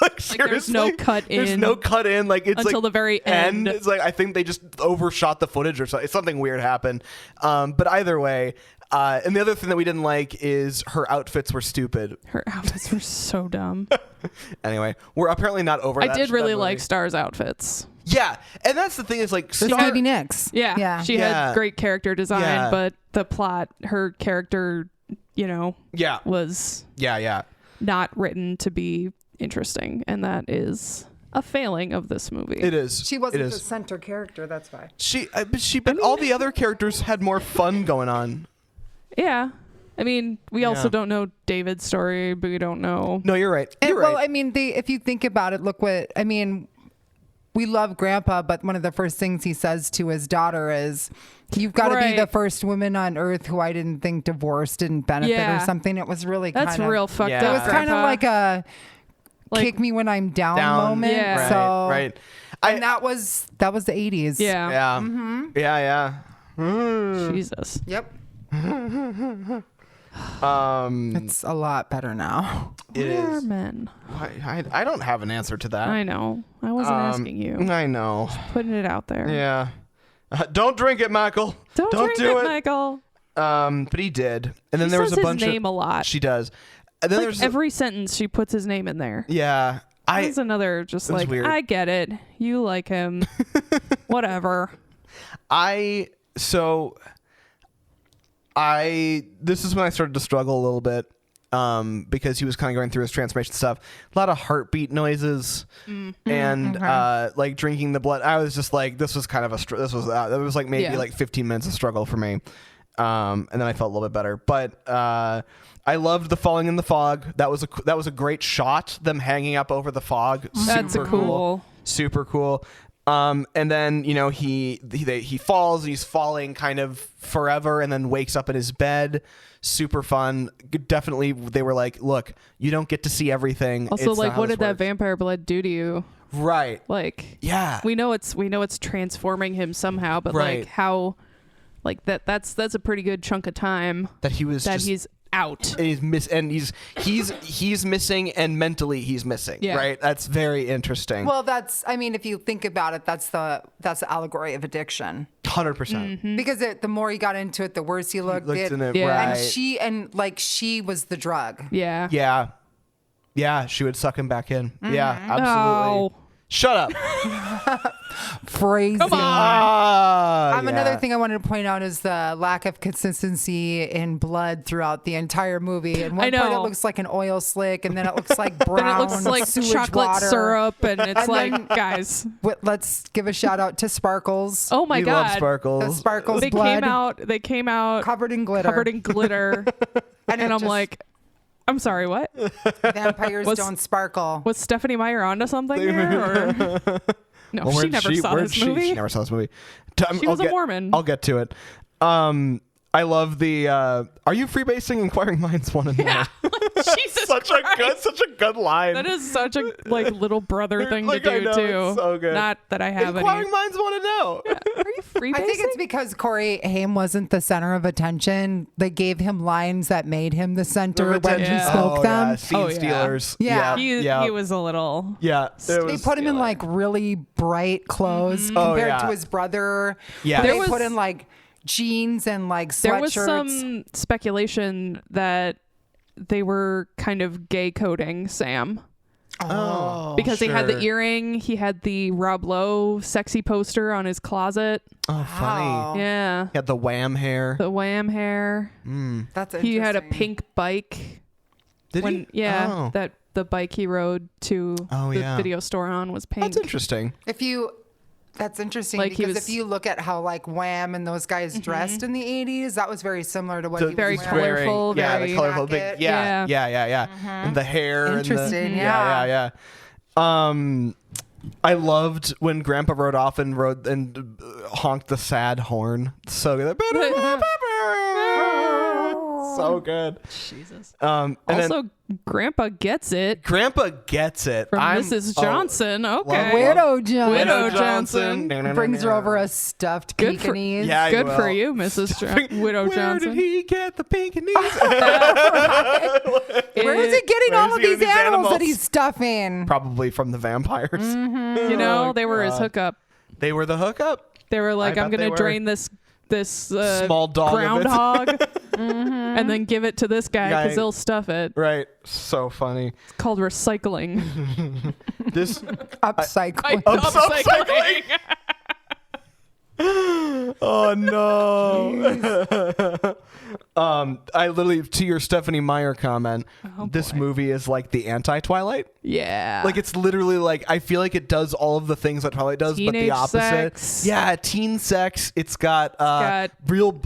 like seriously, there's no cut in. There's no cut in. Like it's until like the very end. It's like I think they just overshot the footage or something. Something weird happened. But either way, and the other thing that we didn't like is her outfits were stupid. Her outfits were so dumb. Anyway, we're apparently not over. I that did really movie. like Star's outfits. Yeah, and that's the thing is like It's Star. Stevie Nicks. Yeah, she Yeah. had great character design, Yeah. but the plot, her character, Yeah, was yeah. not written to be interesting, and that is a failing of this movie. It is. She wasn't It the is. center character. That's why. But all the other characters had more fun going on. Yeah. I mean, we also Yeah. don't know David's story, but we don't know. No, you're right. You're Well, right. I mean, if you think about it, look what I mean. We love Grandpa, but one of the first things he says to his daughter is, "You've got to be Right. the first woman on earth who I didn't think divorce didn't benefit Yeah. or something." It was really That's kind of real fucked Yeah. up. It was kind of Grandpa. like a Like- kick me when I'm down, Down. moment. Yeah. Right, So right. and that was the 80s. Yeah. Yeah. Mm-hmm. Yeah. Mm. Jesus. Yep. It It's a lot better now. Where are is. men? I don't have an answer to that. I know. I wasn't asking you. I know. Putting it out there. Yeah. Don't drink it, Michael. Don't drink do it, Michael. But he did. And then She there was says a bunch his name of a lot. She does. And then Like there's every sentence, she puts his name in there. yeah. That's another just it was like, weird. I get it. You like him. Whatever. this is when I started to struggle a little bit because he was kind of going through his transformation stuff. A lot of heartbeat noises and like drinking the blood. I was just like, this was kind of it was like maybe Yeah. like 15 minutes of struggle for me. And then I felt a little bit better. But I loved the falling in the fog. That was a great shot. Them hanging up over the fog. That's Super cool. Super cool. And then he falls. He's falling kind of forever, and then wakes up in his bed. Super fun. Definitely, they were like, "Look, you don't get to see everything." Also, It's like, not how what this did that works." vampire blood do to you? Right. Like, Yeah. we know it's transforming him somehow, but Right. like how, like that's a pretty good chunk of time That he was that just. he's out. And he's missing, and mentally he's missing. Yeah. Right. That's very interesting. Well, if you think about it, that's the allegory of addiction. 100%. Because the more he got into it, the worse he looked. Looked in it, Yeah. right. And she was the drug. Yeah. Yeah. Yeah. She would suck him back in. Yeah. Absolutely. Oh. Shut up. Crazy. Come on. Another thing I wanted to point out is the lack of consistency in blood throughout the entire movie. And one I part it know. looks like an oil slick, and then it looks like brown. Then it looks like sewage chocolate water. syrup, and it's And like, then- guys. Let's give a shout out to Sparkles. Oh my We god. love Sparkles. The Sparkles They blood came out covered in glitter. and it I'm just- like, I'm sorry, what? vampires Was- don't sparkle. Was Stephanie Meyer onto something here? Or? No, she never saw this movie. She never saw this movie. She was a Mormon. I'll get to it. I love the are you freebasing? Inquiring minds want to know. Yeah. Jesus such Christ. a good line. That is such a like little brother thing Like, to I do know, too. it's so good. Not that I have Inquiring any. minds want to know. Are you freebasing? I think it's because Corey Haim wasn't the center of attention. They gave him lines that made him the center when he Yeah. spoke them. Yeah, scene Oh, yeah. stealers. Yeah. He was a little. Yeah. They put him in like really bright clothes Mm-hmm. Oh, compared yeah. to his brother. Yeah. They There was- put in like jeans and like sweatshirts. There was some speculation that they were kind of gay coding Sam. Oh, Because he had the sure. earring, he had the Rob Lowe sexy poster on his closet. Oh, funny. Wow. Yeah. He had the wham hair. The Wham hair. That's interesting. He had a pink bike. Did he? Yeah, Oh. that the bike he rode to Oh, the yeah. video store on was pink. That's interesting. That's interesting Like, he because was- if you look at how like Wham and those guys dressed in the 80s, that was very similar to what The he Very was wearing. colorful, Yeah, very the colorful big. jacket. Yeah, yeah. And the hair. Interesting, And the, yeah. yeah. I loved when Grandpa rode off and honked the sad horn. So good. so good. Jesus. And then Also, Grandpa Gets It Grandpa Gets It from Mrs. Johnson. Okay. Widow Johnson. Widow Johnson. Brings her over a stuffed Good for- Pekingese. Yeah, Good well, for you, Mrs. Widow Where Johnson. did he get the Pekingese? Where is it getting Where all is of he these getting these animals animals? that he's stuffing? Probably from the vampires. You know, they were his hookup. They were the hookup. They were like, I I'm bet they going to were. drain this Small dog of it. groundhog and then give it to this guy Guy. because he'll stuff it. Right. So funny. It's called recycling. This Upcycling. Upcycling. Oh no. I literally, to your Stephanie Meyer comment, this movie is like the anti-Twilight. Yeah. Like it's literally like, I feel like it does all of the things that Twilight does, but the Teenage opposite. sex. Yeah, teen sex. It's got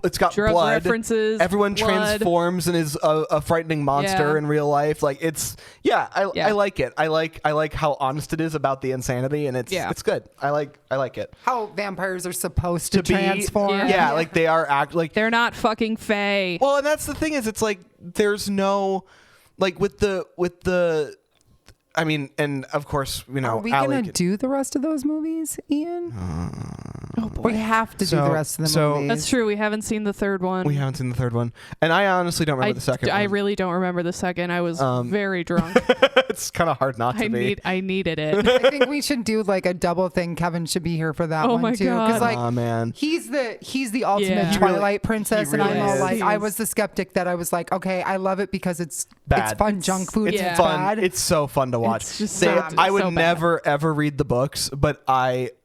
it's got drug blood. references, Everyone blood. transforms and is a frightening monster Yeah. in real life. Like it's I like it. I like how honest it is about the insanity, and it's good. I like it. How vampires are supposed to To be- transform. Yeah. Like they are like They're not fucking fae. well, and that's the thing is it's like there's no like with the I mean, and of course, you know, Are we Allie going to can- do the rest of those movies, Ian? We have to do the rest of the movies. That's true. We haven't seen the third one. we haven't seen the third one, and I honestly don't remember the second I one. really don't remember the second. I was very drunk. It's kind of hard not to be. I needed it. I think we should do like a double thing. Kevin should be here for that Oh one my too. God. Because like Aw, man. he's the ultimate Yeah. He really- Twilight princess, he and I'm really all is. like, He I is. was the skeptic that I was like, okay, I love it because it's Bad. fun junk food. It's and Yeah. fun. bad. It's so fun to watch. It's just I would so bad. never ever read the books, but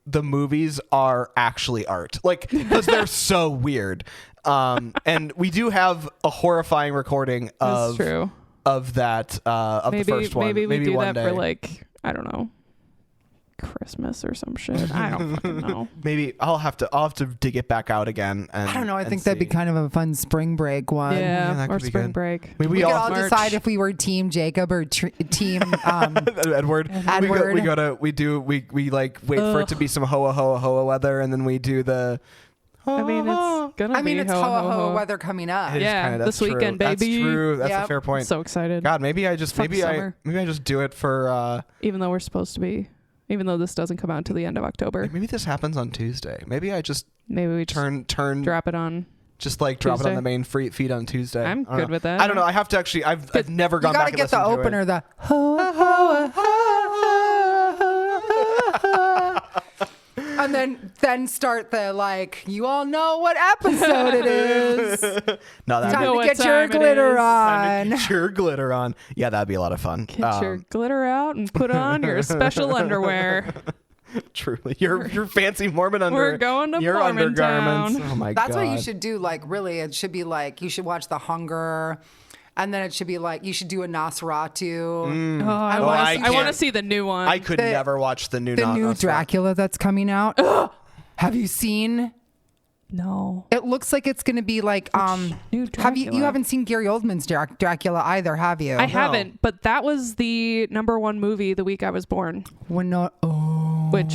the movies are actually art. Like because they're so weird. And we do have a horrifying recording That's of true. of that of Maybe the first one. maybe we do one that day. for like, I don't know, Christmas or some shit. I don't fucking know. Maybe I'll have to dig it back out again. And, I don't know. I and think that'd be see. kind of a fun spring break one. yeah, that Yeah, or could be spring good. break. Maybe We could all March. decide if we were Team Jacob or Team. Edward. Edward. We like wait for it to be some hoa hoa hoa weather, and then we do the. I mean, it's gonna I mean, be it's ho, hoa ho, hoa ho. weather coming up. It is Yeah, kinda- that's this weekend, true. baby. That's true. That's a Yep. fair point. So excited. God, maybe I just Fuck summer. maybe I just do it for. Even though we're supposed to be, even though this doesn't come out until the end of October. Maybe this happens on Tuesday. Maybe I just Maybe we just turn drop it on. just like drop it on Tuesday. the main feed on Tuesday. I'm I don't good know. with that. I don't know. I have to actually. I've never You gone gotta back and get the listened to opener, it. the hoa hoa hoa, and then start the like. You all know what episode it is. No, that'd Time be know to what get your time it glitter is. time to on. get your glitter on. Yeah, that'd be a lot of fun. Get your glitter out and put on your special underwear. Truly, your fancy Mormon We're going to your Mormon undergarments. town. Oh my god, That's what you should do. Like, really, it should be like you should watch The Hunger, and then it should be like you should do a Nosferatu. Oh, I Oh, I want to can't. see the new one. I could never watch the new The new Nosferatu. Dracula that's coming out. Have you seen? No. It looks like it's going to be like new Have you Dracula? haven't seen Gary Oldman's Dracula either, have you? I haven't, but that was the #1 movie the week I was born. When no, Which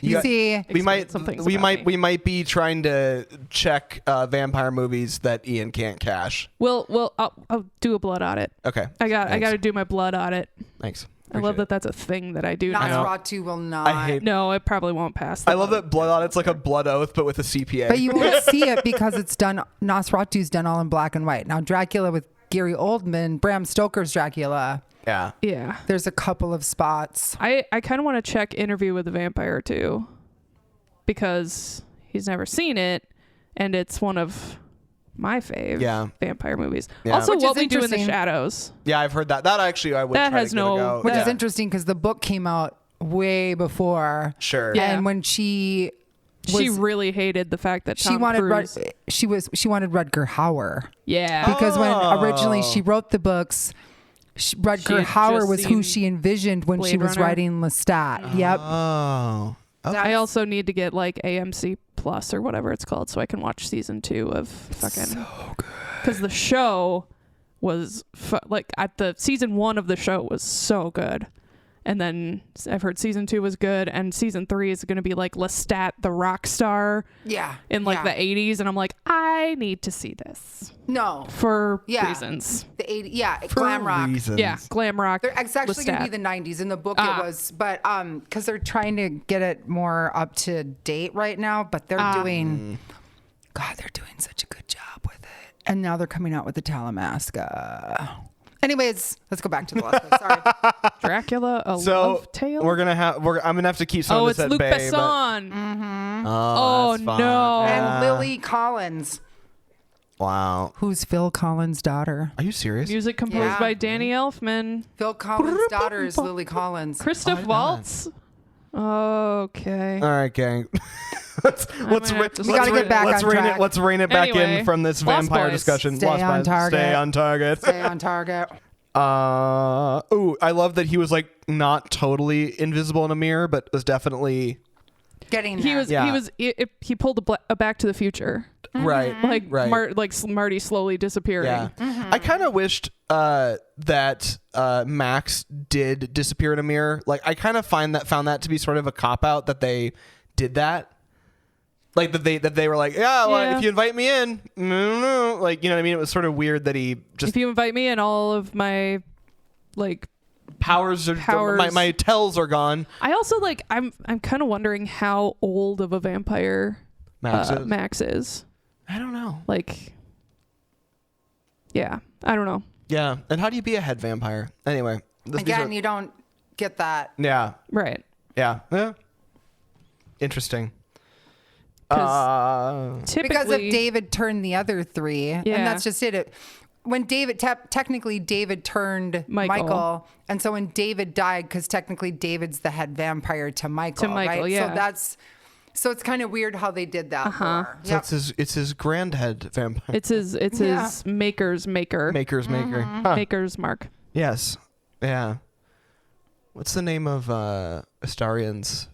you see, We might some things we about might me. we might be trying to check vampire movies that Ian can't cash. I'll do a blood audit. Okay. I got Thanks. to do my blood audit. Thanks. I love Appreciate that that's a thing that I do now. Nosferatu will not. I hate. No, it probably won't pass. I love that blood audit's like a blood oath, but with a CPA. But you won't see it because it's done. Nosferatu's done all in black and white. Now Dracula with Gary Oldman, Bram Stoker's Dracula. yeah. Yeah. There's a couple of spots. I kind of want to check Interview with the Vampire too, because he's never seen it, and it's one of my fave vampire movies. Yeah. Also, Which What is We Do in the interesting. Shadows. Yeah, I've heard that. That actually I would. That try has to give a no- go. Which yeah. is interesting because the book came out way before. Sure. Yeah. And when she She really hated the fact that she Tom wanted Cruise. she wanted Rutger Hauer Yeah. because when Oh. originally she wrote the books, Rutger had Hauer just was who seen she envisioned when she Blade was Runner. writing Lestat. Yep. Oh. I also need to get like AMC Plus or whatever it's called so I can watch season 2 of fucking. So good. Because the show was like at the season 1 of the show was so good. And then I've heard season 2 was good, and season 3 is going to be like Lestat, the rock star, in like the 80s. And I'm like, I need to see this. No, for reasons. The 80s, glam rock. Reasons. Yeah, glam rock. It's actually going to be the 90s. In the book, it was, but because they're trying to get it more up to date right now. But they're doing, they're doing such a good job with it. And now they're coming out with the Talamasca. Anyways, let's go back to the last one. Sorry. Dracula, a love tale. I'm gonna have to keep some of this it's at Luc bay. Besson. Oh, that's fun. no. And Lily Collins. Wow. Who's Phil Collins' daughter? Are you serious? Music composed by Danny Elfman. Phil Collins' daughter is Lily Collins. Christoph Waltz. Okay. All right, gang. let's rein it back in from this Lost vampire Boys. discussion. Stay Lost on Boys. target. Stay on target. Stay on target. I love that he was like not totally invisible in a mirror, but was definitely Getting He there. was. He pulled a Back to the Future. right. Like Right. Marty slowly disappearing. Yeah. I kind of wished that Max did disappear in a mirror. Like I kind of found that to be sort of a cop out that they did that. Like that they were like, if you invite me in, no. Like, you know what I mean? It was sort of weird that he just If you invite me in, all of my powers. My tells are gone. I also I'm kind of wondering how old of a vampire Max is. I don't know. Yeah, I don't know. Yeah, and how do you be a head vampire? Anyway, You don't get that. Yeah. Right. Yeah. Interesting. Typically, Because if David turned the other three, and that's just it. When David, technically David turned Michael, and so when David died, because technically David's the head vampire to Michael, right? Yeah. So it's kind of weird how they did that. So it's his grandhead vampire. It's his maker's maker. Maker's maker. Huh. Maker's mark. Yes. Yeah. What's the name of Astarian's?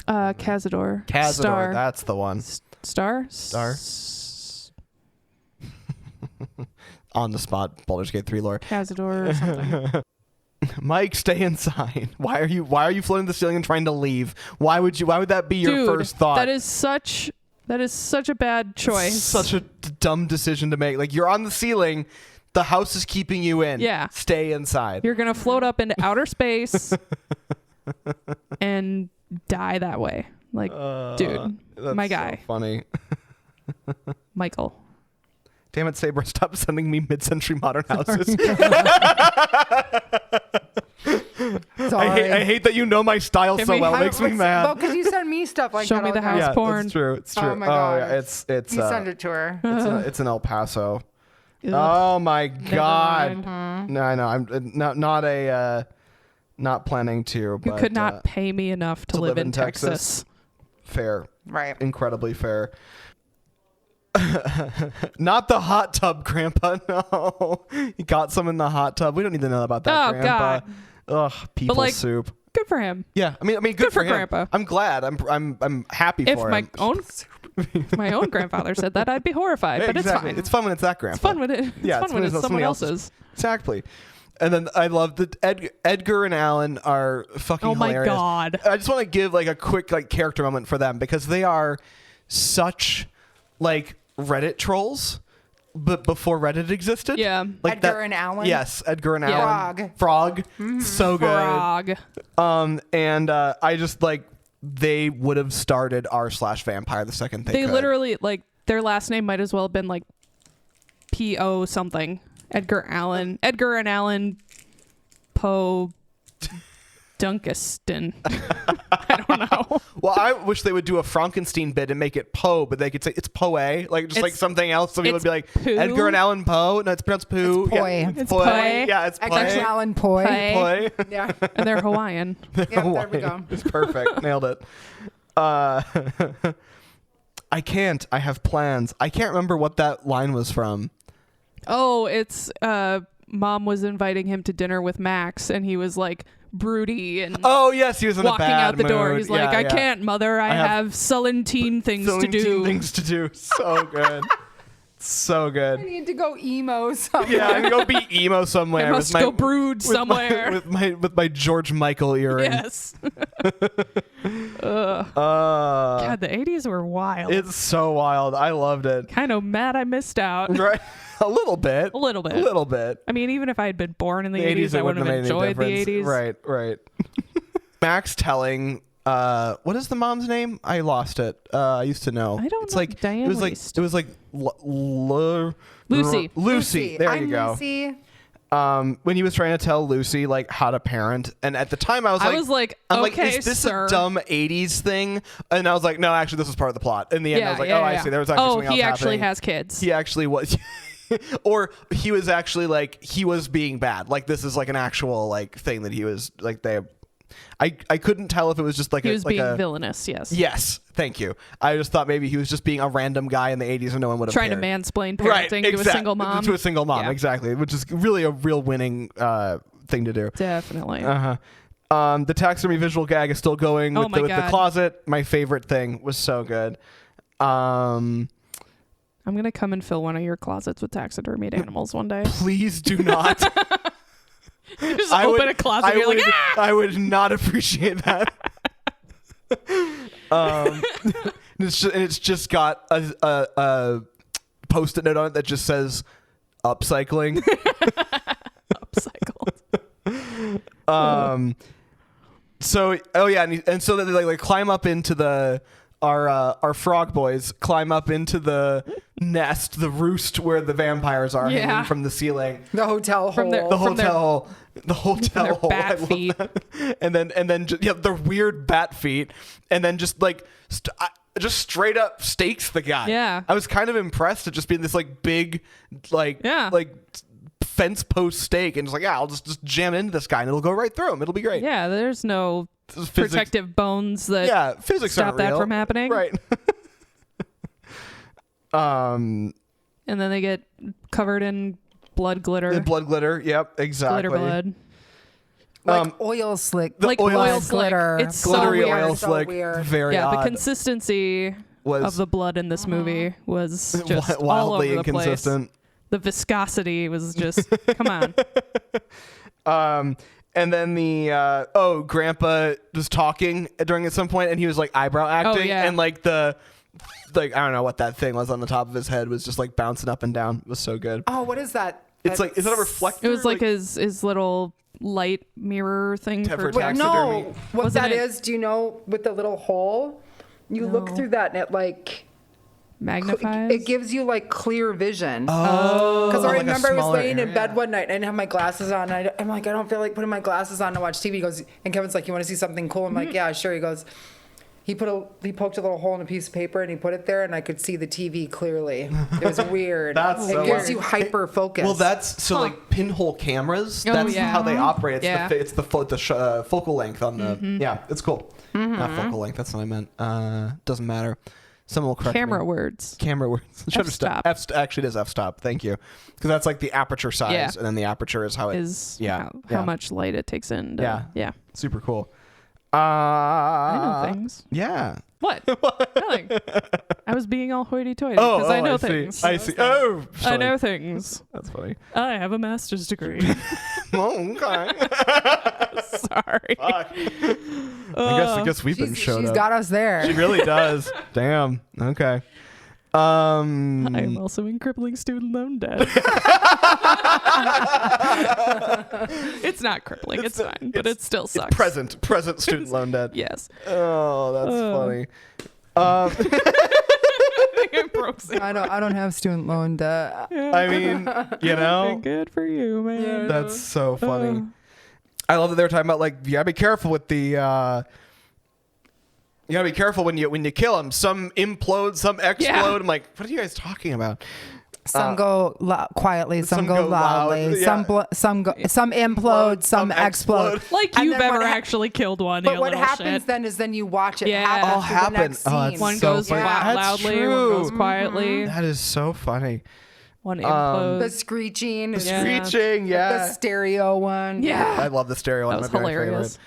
Cazador. Cazador. Star. That's the one. Star. On the spot, Baldur's Gate 3 lore. Cazador or something. Mike, stay inside. Why are you floating the ceiling and trying to leave? Why would that be your first thought? That is such a bad choice. Such a dumb decision to make. Like, you're on the ceiling, the house is keeping you in. Yeah. Stay inside. You're gonna float up into outer space and die that way. Dude, That's my guy. So funny. Michael. Damn it, Sabra, stop sending me mid-century modern houses. Sorry. I hate that you know my style so well. It makes me mad. Well, because you send me stuff like Show that. me all the time. house Yeah, porn. it's true. It's true. Oh my God. Yeah, it's You send it to her. it's in El Paso. Ugh. Oh my God. mind. No, I know. I'm not planning to. You but, could not pay me enough to live in Texas. Fair. Right. Incredibly fair. Not the hot tub, Grandpa. No, he got some in the hot tub. We don't need to know about that, Oh, Grandpa. God. Ugh, people soup. Good for him. Yeah, I mean, good for him. Grandpa. I'm glad. I'm happy If for my him. my own grandfather said that, I'd be horrified. Yeah, But exactly. it's fine. It's fun when it's that Grandpa. It's fun when it. Yeah, it's fun when it's someone else's. Exactly. And then I love that Edgar and Alan are fucking Oh my hilarious. God. I just want to give a quick character moment for them because they are such Reddit trolls, but before Reddit existed. Yeah. Edgar and Alan? Yes, Edgar and Yeah. Alan. Frog. So good. Frog. And I just they would have started r/vampire the second they could. Literally their last name might as well have been P.O. something. Edgar and Alan Poe Dunkeston. I don't know. Well, I wish they would do a Frankenstein bit and make it Poe, but they could say it's Poe, just something else. So people would be like, Pooh? Edgar and Alan Poe. No, it's pronounced Pooh. It's Poi. Yeah, It's Poi. Poi. Yeah, it's Edgar Poi. Allan Poe. Poi. Poi. Yeah. And they're Hawaiian. Yep, there we go. It's perfect. Nailed it. I can't. I have plans. I can't remember what that line was from. Oh, it's Mom was inviting him to dinner with Max, and he was broody and Oh, yes, he was in a walking bad out the door. mood. He's like, Yeah, I yeah. can't, Mother. I have have sullen teen things to do. Things to do. So good. So I good. need to go emo somewhere. Yeah, I'm gonna go be emo somewhere. I must go brood somewhere. with my George Michael earring. Yes. God, the 80s were wild. It's so wild. I loved it. Kind of mad I missed out. Right. A little bit. A little bit. A little bit. I mean, even if I had been born in the 80s, I wouldn't have enjoyed the 80s. Right. Max telling what is the mom's name? I lost it. I used to know. I don't it's know. like Diane it was Weist. like Lucy. Lucy. There you I'm go. Lucy. When he was trying to tell Lucy like how to parent, and at the time I was like, okay, is this sir. a dumb 80s thing? And I was like, no, actually this was part of the plot. In the end I was like, I see, there was actually something else he actually happening. has kids. He actually was or he was actually like, he was being bad. Like this is like an actual like thing that he was like, I couldn't tell if it was just like he was being villainous. Yes, thank you. I just thought maybe he was just being a random guy in the 80s and no one would have Trying cared. to mansplain parenting to a single mom. To a single mom, Yeah. exactly, which is really a real winning thing to do. Definitely. The taxidermy visual gag is still going with the closet. My favorite thing was so good. I'm going to come and fill one of your closets with taxidermied animals one day. Please do not. Just open a closet and you're like, ah! I would not appreciate that. It's just got a post-it note on it that just says upcycling. Upcycled. So and so they like climb up into our frog boys climb up into the nest, the roost where the vampires are hanging from the ceiling. The hotel hole. The hotel hole. Bat feet. And then their weird bat feet. And then just like just straight up stakes the guy. Yeah. I was kind of impressed at just being this like big like fence post stake, and just like, I'll just jam into this guy and it'll go right through him. It'll be great. Yeah, there's no protective bones that physics stop aren't that real. from happening. Right. And then they get covered in blood glitter. The blood glitter. Yep, exactly. Glitter blood. Like oil slick. Like oil slick. glitter. It's so Glittery weird. oil So slick. weird. Very Yeah, odd. the consistency of the blood in this movie was just all wildly over the inconsistent. place. The viscosity was just, come on. And then the Grandpa was talking during at some point, and he was like eyebrow acting, and like I don't know what that thing was on the top of his head was just like bouncing up and down. It was so good. Oh, what is that? It's like, is that a reflector? It was like his little light mirror thing for taxidermy. No, what Wasn't that it- is, do you know, with the little hole? You look through that and it like magnifies. it gives you like clear vision. Oh, Because I like a remember I was smaller laying in area. bed one night and I didn't have my glasses on. I'm like, I don't feel like putting my glasses on to watch TV. He goes, and Kevin's like, you want to see something cool? I'm like, yeah, sure. He goes, he poked a little hole in a piece of paper and he put it there and I could see the TV clearly. It was weird. That's it so gives weird. you hyper focus. Well, that's so like pinhole cameras. Oh, That's yeah. how they operate. It's Yeah. the focal length on the. Yeah, it's cool. Not focal length. That's what I meant. Doesn't matter. Someone will correct Camera me. words. Camera words. F-stop. Actually, it is f-stop. Thank you. Because that's like the aperture size, Yeah. and then the aperture is how it Is Yeah. how much light it takes in. Yeah. Super cool. I know things. Yeah. What? Nothing. I was being all hoity-toity Oh, because I know see. things. I see. Oh, I sorry. know things. That's funny. I have a master's degree. Oh, okay. Sorry. Fuck. I guess we've been showed she's up. got us there. She really does. Damn. Okay. I'm also in crippling student loan debt. It's not crippling. It's fine, but it still sucks. Present student loan debt. Yes. Oh, that's funny. I broke some. I don't have student loan debt. I mean, you know, Good for you, man. that's so funny. I love that they were talking about like, you gotta be careful with the. You gotta be careful when you kill them. Some implode, some explode. Yeah. I'm like, what are you guys talking about? Some go quietly, some go loudly, loud, some implode, some explode. Like And you've then what ever ha- actually killed one. But you what little happens shit. then is you watch it Yeah. happen. All to the happen. next Oh, scene. it's One so goes funny. That's loudly, true. one goes quietly, That is so funny. one the implodes. screeching, Yeah. Screeching, yeah. the stereo one. Yeah. I love the stereo one. That was my very hilarious.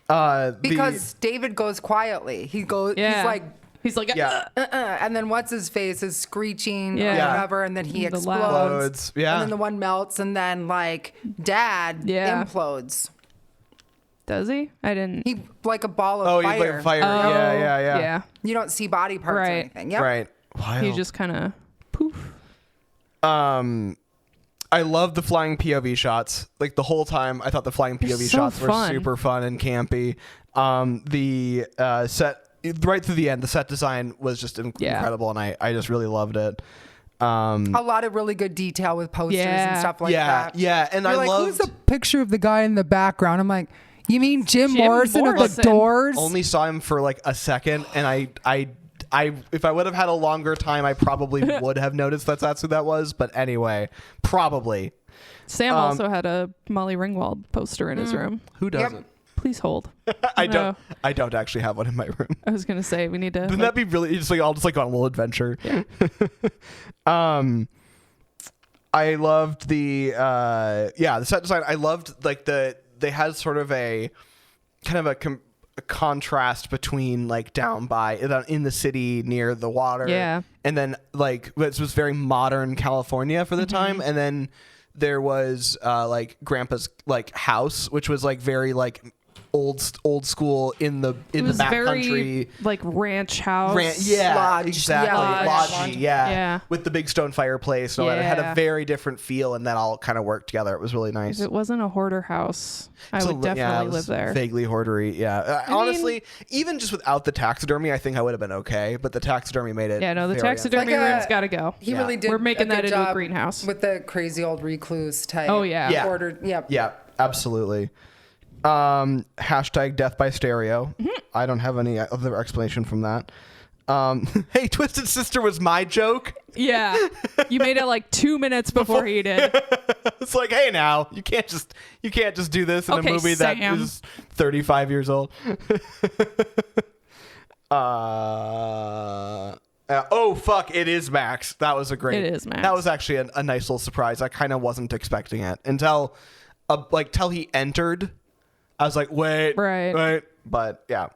favorite. Because David goes quietly. He goes. Yeah. He's like He's like, Yeah. And then what's his face is screeching or Yeah. whatever, and then he The explodes. Yeah. And then the one melts, and then like Dad Yeah. implodes. does he? I didn't. He like a ball of Oh, fire. he's like fire. Oh, Yeah. You don't see body parts or Right. anything. Yep. Right. Wild. He just kind of poof. I love the flying POV shots. Like the whole time, I thought the flying POV so shots were fun. super fun and campy. The set right through the end, the set design was just incredible, and I just really loved it. A lot of really good detail with posters and stuff like that. Yeah, and You're I like, loved who's the picture of the guy in the background? I'm like, you mean Jim Morrison of the Morrison. Doors? only saw him for like a second, and I if I would have had a longer time, I probably would have noticed that's who that was. But anyway, probably. Sam also had a Molly Ringwald poster in his room. Who doesn't? Please hold. I No. don't actually have one in my room. I was gonna say we need to. Wouldn't that be really just like I'll just like go on a little adventure? Yeah. I loved the set design. I loved like they had sort of a kind of a contrast between like down in the city near the water, and then like it was very modern California for the time, and then there was like Grandpa's like house, which was like very like old school in the backcountry, like ranch house. Lodge. Exactly. Yeah, Lodgy, Yeah. with the big stone fireplace and all that. It had a very different feel, and that all kind of worked together. It was really nice. If it wasn't a hoarder house, I So, would definitely it was live there. Vaguely hoardery, yeah. Honestly, even just without the taxidermy, I think I would have been okay. But the taxidermy made it. Yeah, no, the very taxidermy Like a- room's got to go. He really did. We're making a that good into a job greenhouse. with the crazy old recluse type. Oh, yeah. Yeah. Ordered. Yep. Yeah, absolutely. Hashtag death by stereo. Mm-hmm. I don't have any other explanation from that. Hey, Twisted Sister was my joke. Yeah, you made it like 2 minutes before he did. It's like, hey, now you can't just do this in Okay, a movie that Sam. is 35 years old. Oh fuck! It is Max. That was a great. It is Max. That was actually a nice little surprise. I kind of wasn't expecting it until he entered. I was like, wait, Right. But yeah.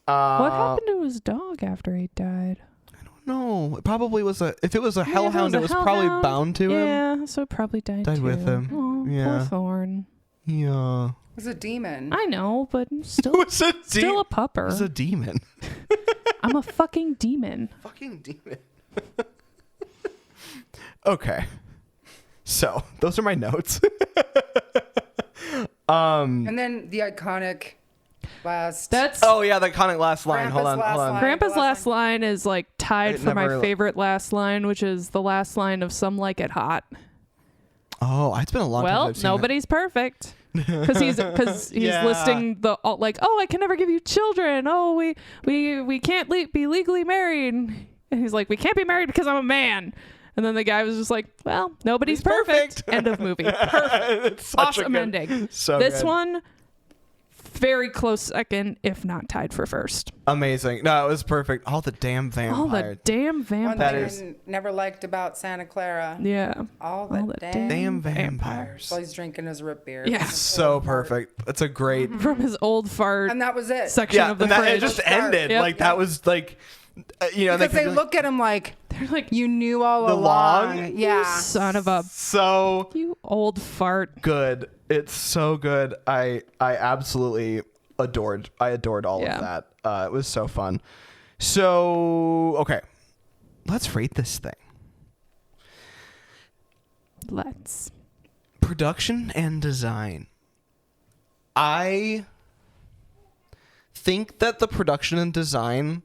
What happened to his dog after he died? No, it probably was if it was a If hellhound, it was probably hellhound, bound to him. Yeah, so it probably died With too. him. Oh, Yeah. poor Thorn. Yeah. It was a demon. I know, but It still, was a still a pupper. It was a demon. I'm a fucking demon. Fucking demon. Okay. So those are my notes. And then the iconic last. That's Oh yeah, the iconic last line. Grandpa's Hold last on. line. Grandpa's the last line is like tied It for my never- favorite last line, which is the last line of "Some Like It Hot." Oh, it's been a long time. Well, since I've seen nobody's perfect because he's Yeah. listing the like, oh, I can never give you children. Oh, we can't be legally married. And he's like, we can't be married because I'm a man. And then the guy was just like, well, nobody's He's perfect. perfect. End of movie. Perfect. It's such a Awesome good- ending. So This good. one, very close second, if not tied for first. Amazing. No, it was perfect. All the damn All the vampires. damn One vampires. thing I never liked about Santa Clara. Yeah. All the damn. Damn vampires. While he's drinking his root beer. Yeah. So perfect. It's a great From his old fart And that was it. section yeah, of the and that, it fridge. just Start. ended. Yep. Like that was like Because they could- look at him like, They're like, you knew all The along. long? Yeah. son of a, so you old fart. good. It's so good. I absolutely adored all Yeah. of that. It was so fun. So okay, let's rate this thing. Let's. Production and design. I think that the production and design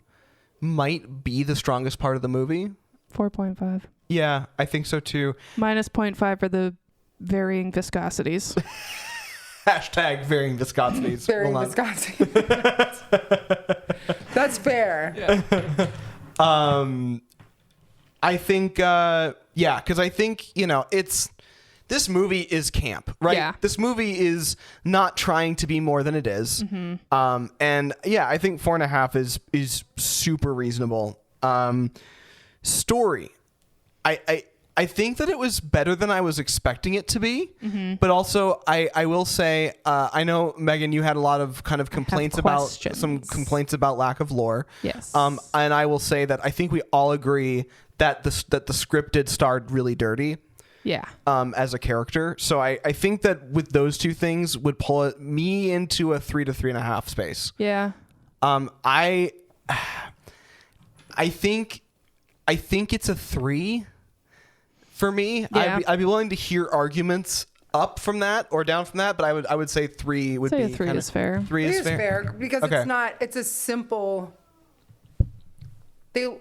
might be the strongest part of the movie. 4.5. Yeah, I think so too. Minus 0.5 for the varying viscosities. Hashtag varying viscosities. Very Hold on. Wisconsin. That's fair. I think, because I think, this movie is camp, right? Yeah. This movie is not trying to be more than it is. And yeah, I think 4.5 is super reasonable. Story. I think that it was better than I was expecting it to be, but also I will say I know Megan, you had a lot of kind of complaints about lack of lore. Yes. And I will say that I think we all agree that the script did Starred really dirty. Yeah. As a character, so I think that with those two things would pull me into a 3 to 3.5 space. Yeah. I think it's a 3. For me, yeah. I'd be willing to hear arguments up from that or down from that, but I would say 3 would be. 3 is fair. 3 is fair because okay. it's a simple.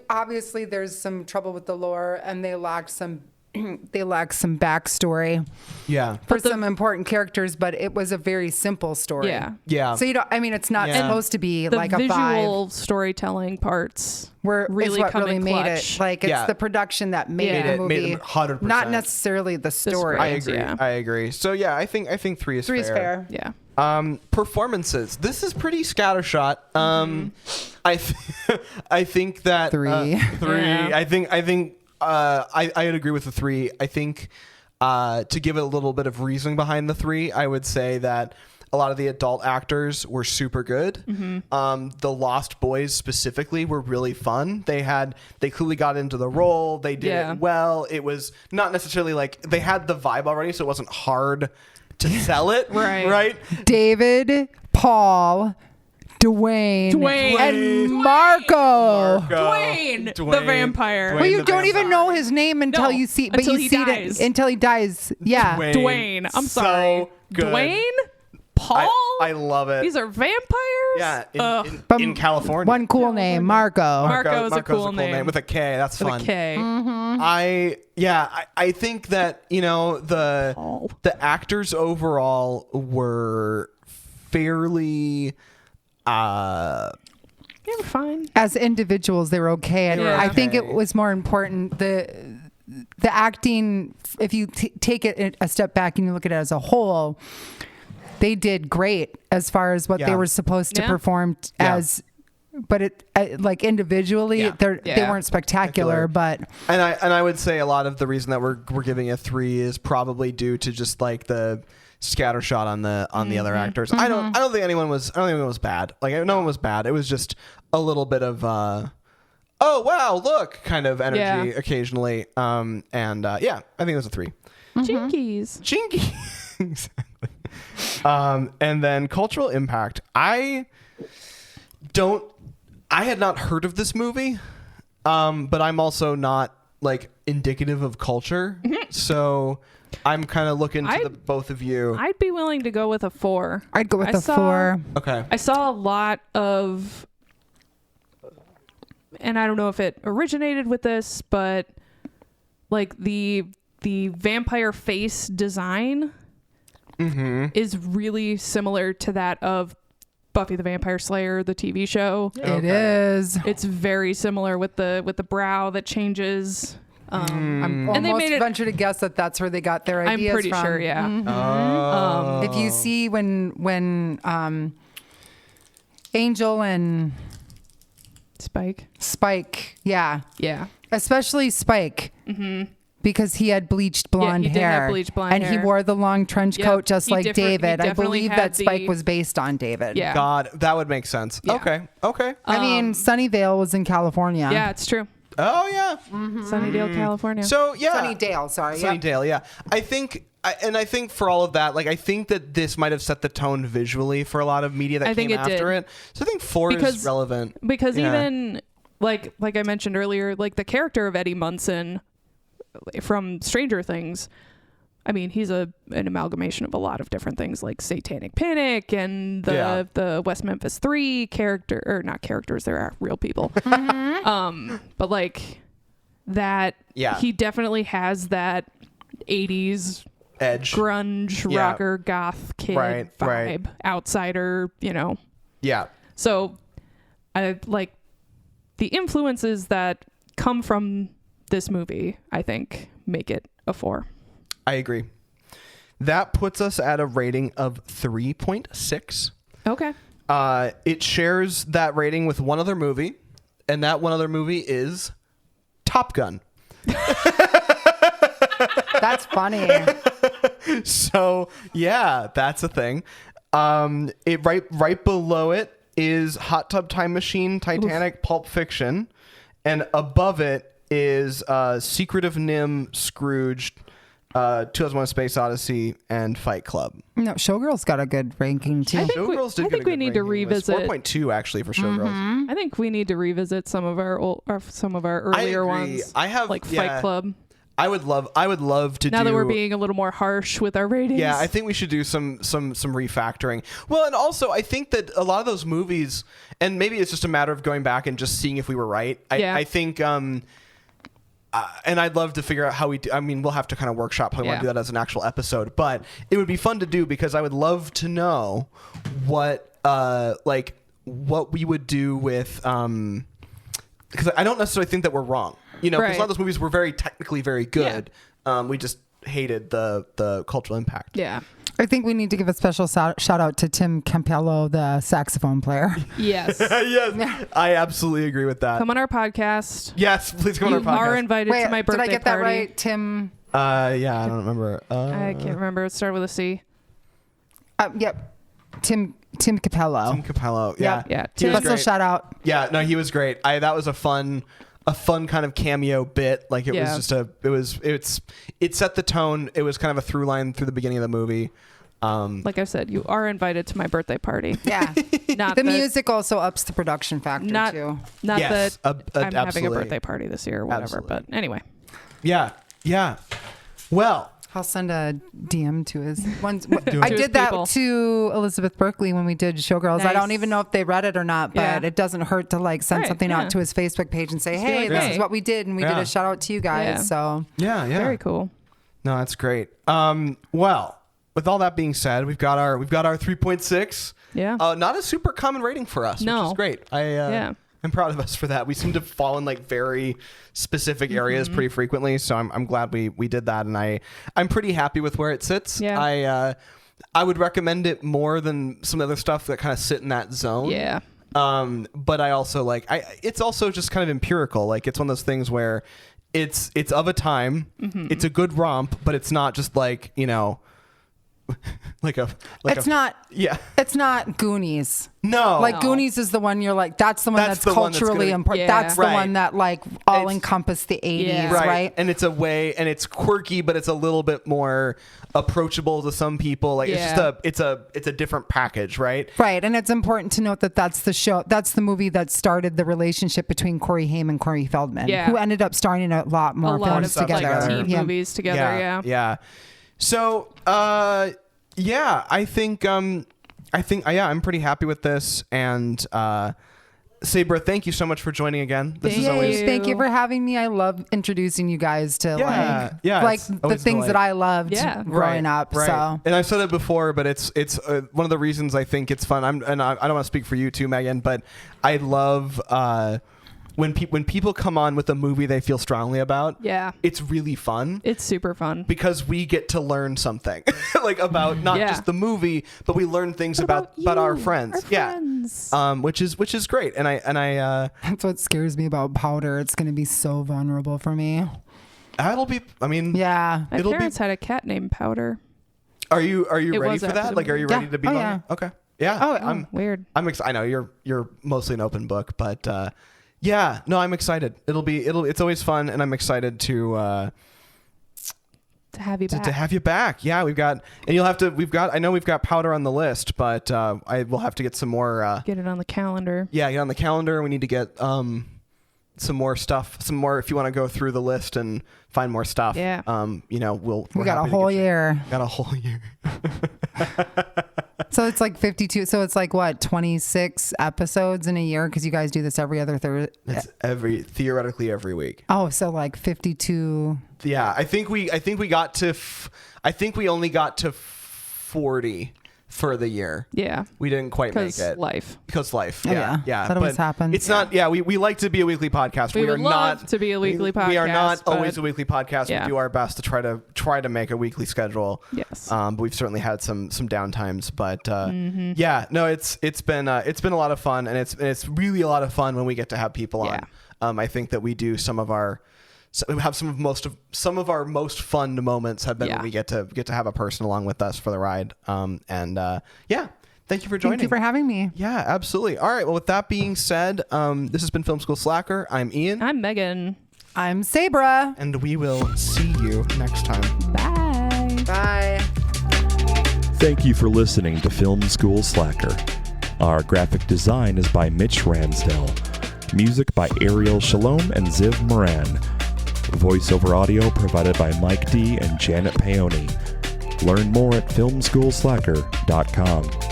Obviously there's some trouble with the lore and they lack some backstory. Yeah. For some important characters, but it was a very simple story. Yeah. Yeah. So it's not supposed to be the like a 5. The visual storytelling parts where really what come really in made clutch. it. Like it's the production that made the movie. Made it 100%. Not necessarily the story. I agree. Yeah. I agree. So yeah, I think 3 is 3 is fair. Yeah. Performances. This is pretty scattershot. I think that 3. 3. Yeah. I think I'd agree with the 3. I think to give it a little bit of reasoning behind the 3, I would say that a lot of the adult actors were super good. The Lost Boys specifically were really fun. They clearly got into the role. They did it well. It was not necessarily like they had the vibe already, so it wasn't hard to sell it. Right. David, Paul, Dwayne, and Marco. Dwayne, the vampire. Well, you don't even know his name until you see, but you see it until he dies. Yeah, Dwayne. I'm sorry. Good. Dwayne, Paul. I love it. These are vampires. Yeah, in California. One cool name, Marco. Marco's a cool name with a K. That's fun. With a K. I think that the actors overall were fairly. They were fine. As individuals, they were okay. And I think it was more important the acting. If you take it a step back and you look at it as a whole, they did great as far as what they were supposed to perform as. But it like individually, they weren't spectacular. But I would say a lot of the reason that we're giving a 3 is probably due to just like the scattershot on the other actors. I don't think anyone was bad. Like no one was bad. It was just a little bit of oh wow, look kind of energy occasionally. I think it was a 3. Jinkies. Exactly. And then cultural impact. I had not heard of this movie, but I'm also not like indicative of culture. So I'm kind of looking to the both of you. I'd be willing to go with a 4. I'd go with a 4. Okay. I saw a lot of, and I don't know if it originated with this, but like the vampire face design is really similar to that of Buffy the Vampire Slayer, the TV show. It is. It's very similar with the brow that changes. I'm and they almost made it, venture to guess that that's where they got their ideas I'm pretty from. sure, yeah. If you see when Angel and Spike, yeah, especially Spike, because he had bleached blonde he did hair, have bleached blonde and hair. he wore the long trench coat just He like David. I believe had that Spike was based on David. Yeah. God, that would make sense. Yeah. Okay. I mean, Sunnyvale was in California. Yeah, it's true. Oh yeah. Sunnydale, California. So yeah. Sunnydale, sorry. Sunnydale, yeah. I think for all of that, like I think that this might have set the tone visually for a lot of media that came after it. So I think 4 is relevant. Because even like I mentioned earlier, like the character of Eddie Munson from Stranger Things, I mean, he's an amalgamation of a lot of different things like Satanic Panic and the West Memphis 3 character, or not characters, there are real people. But like that, he definitely has that 80s edge, grunge, rocker, goth kid vibe, outsider, Yeah. So I like the influences that come from this movie, I think, make it a 4. I agree. That puts us at a rating of 3.6. Okay. It shares that rating with one other movie, and that one other movie is Top Gun. That's funny. So yeah, that's a thing. It right below it is Hot Tub Time Machine, Titanic, Pulp Fiction, and above it is Secret of Nim, Scrooge, 2001: A Space Odyssey, and Fight Club. No, Showgirl's got a good ranking too. Showgirls did I get think a we good need to ranking. It was revisit. 4.2 actually for Showgirls. I think we need to revisit some of our I earlier agree. ones. I have like Fight Club. I would love to Now do. that we're being a little more harsh with our ratings. Yeah, I think we should do some refactoring. Well, and also I think that a lot of those movies, and maybe it's just a matter of going back and just seeing if we were right. I think, and I'd love to figure out how we do. I mean, we'll have to kind of workshop how we want to do that as an actual episode, but it would be fun to do because I would love to know what we would do with, because I don't necessarily think that we're wrong. You know, because a lot of those movies were very technically very good. Yeah. We just hated the cultural impact. Yeah. I think we need to give a special shout out to Tim Campello, the saxophone player. Yes. Yes. I absolutely agree with that. Come on our podcast. Yes, please come on our podcast. You are invited to my birthday party. Did I get that right, Tim? Yeah, I don't remember. I can't remember. It started with a C. Yep. Tim Capello. Tim Capello. Yeah. Yeah. Special shout out. Yeah, no, he was great. That was a fun kind of cameo bit. Like it was just it set the tone. It was kind of a through line through the beginning of the movie. Like I said, you are invited to my birthday party. Yeah. The music also ups the production factor too. Not yes, that I'm having a absolutely. birthday party this year or whatever. Absolutely. But anyway. Yeah. Well, I'll send a DM to his ones. To I his did that people. to Elizabeth Berkley when we did Showgirls. Nice. I don't even know if they read it or not, but it doesn't hurt to send something out to his Facebook page and say, Just be hey, like, this hey. is what we did. And we did a shout out to you guys. Yeah. So yeah. Very cool. No, that's great. Well, with all that being said, we've got our 3.6. Yeah. Not a super common rating for us, which is great. I'm proud of us for that. We seem to fall in like very specific areas pretty frequently, so I'm glad we did that, and I'm pretty happy with where it sits. Yeah. I would recommend it more than some other stuff that kind of sit in that zone. Yeah. But I also it's also just kind of empirical. Like it's one of those things where it's of a time. It's a good romp, but it's not just like, you know, it's not Goonies. No. Goonies is the one you're like, that's the one that's the one that's culturally gonna- important. Yeah. That's the one that like all encompass the 80s, right? And it's and it's quirky, but it's a little bit more approachable to some people. Like it's just it's a different package, right? Right. And it's important to note that that's the movie that started the relationship between Corey Haim and Corey Feldman, who ended up starring in a lot more films together. Like teen movies together. Yeah. So, I think I'm pretty happy with this. And Sabra, thank you so much for joining again. This is always thank you for having me. I love introducing you guys to the things that I loved growing up. Right. So, and I've said it before, but it's one of the reasons I think it's fun. I don't want to speak for you too, Megan, but I love when people come on with a movie they feel strongly about. Yeah. It's really fun. It's super fun. Because we get to learn something like about not just the movie, but we learn things about our friends. Which is great. And I that's what scares me about Powder. It's going to be so vulnerable for me. That'll be, I mean, my parents had a cat named Powder. Are you ready for that? Like, are you ready to be vulnerable? Okay. Yeah. I'm weird. I'm excited. I know you're mostly an open book, but I'm excited. It's always fun, and I'm excited to have you back. To have you back. Yeah, I know we've got Powder on the list, but I will have to get some more. Get it on the calendar. Yeah, get on the calendar. We need to get some more stuff. Some more if you want to go through the list and find more stuff. Yeah. We got a whole year. Got a whole year. So it's like 52. So it's like what, 26 episodes in a year? Because you guys do this every other Thursday. It's theoretically every week. Oh, so like 52. Yeah, I think we got to. I think we only got to 40 for the year. Yeah. We didn't quite make it. Because life. Yeah. That always happens. It's not, we like to be a weekly podcast. We are would not love to be a weekly podcast. We are not always a weekly podcast. We do our best to try to make a weekly schedule. Yes. But we've certainly had some downtimes. But it's been a lot of fun, and it's really a lot of fun when we get to have people on. I think that we do some of our so have some of our most fun moments have been when we get to have a person along with us for the ride. Thank you for joining. Thank you for having me. Yeah, absolutely. All right. Well, with that being said, this has been Film School Slacker. I'm Ian. I'm Megan. I'm Sabra. And we will see you next time. Bye. Bye. Thank you for listening to Film School Slacker. Our graphic design is by Mitch Ransdell. Music by Ariel Shalom and Ziv Moran. Voiceover audio provided by Mike D and Janet Paoni. Learn more at filmschoolslacker.com.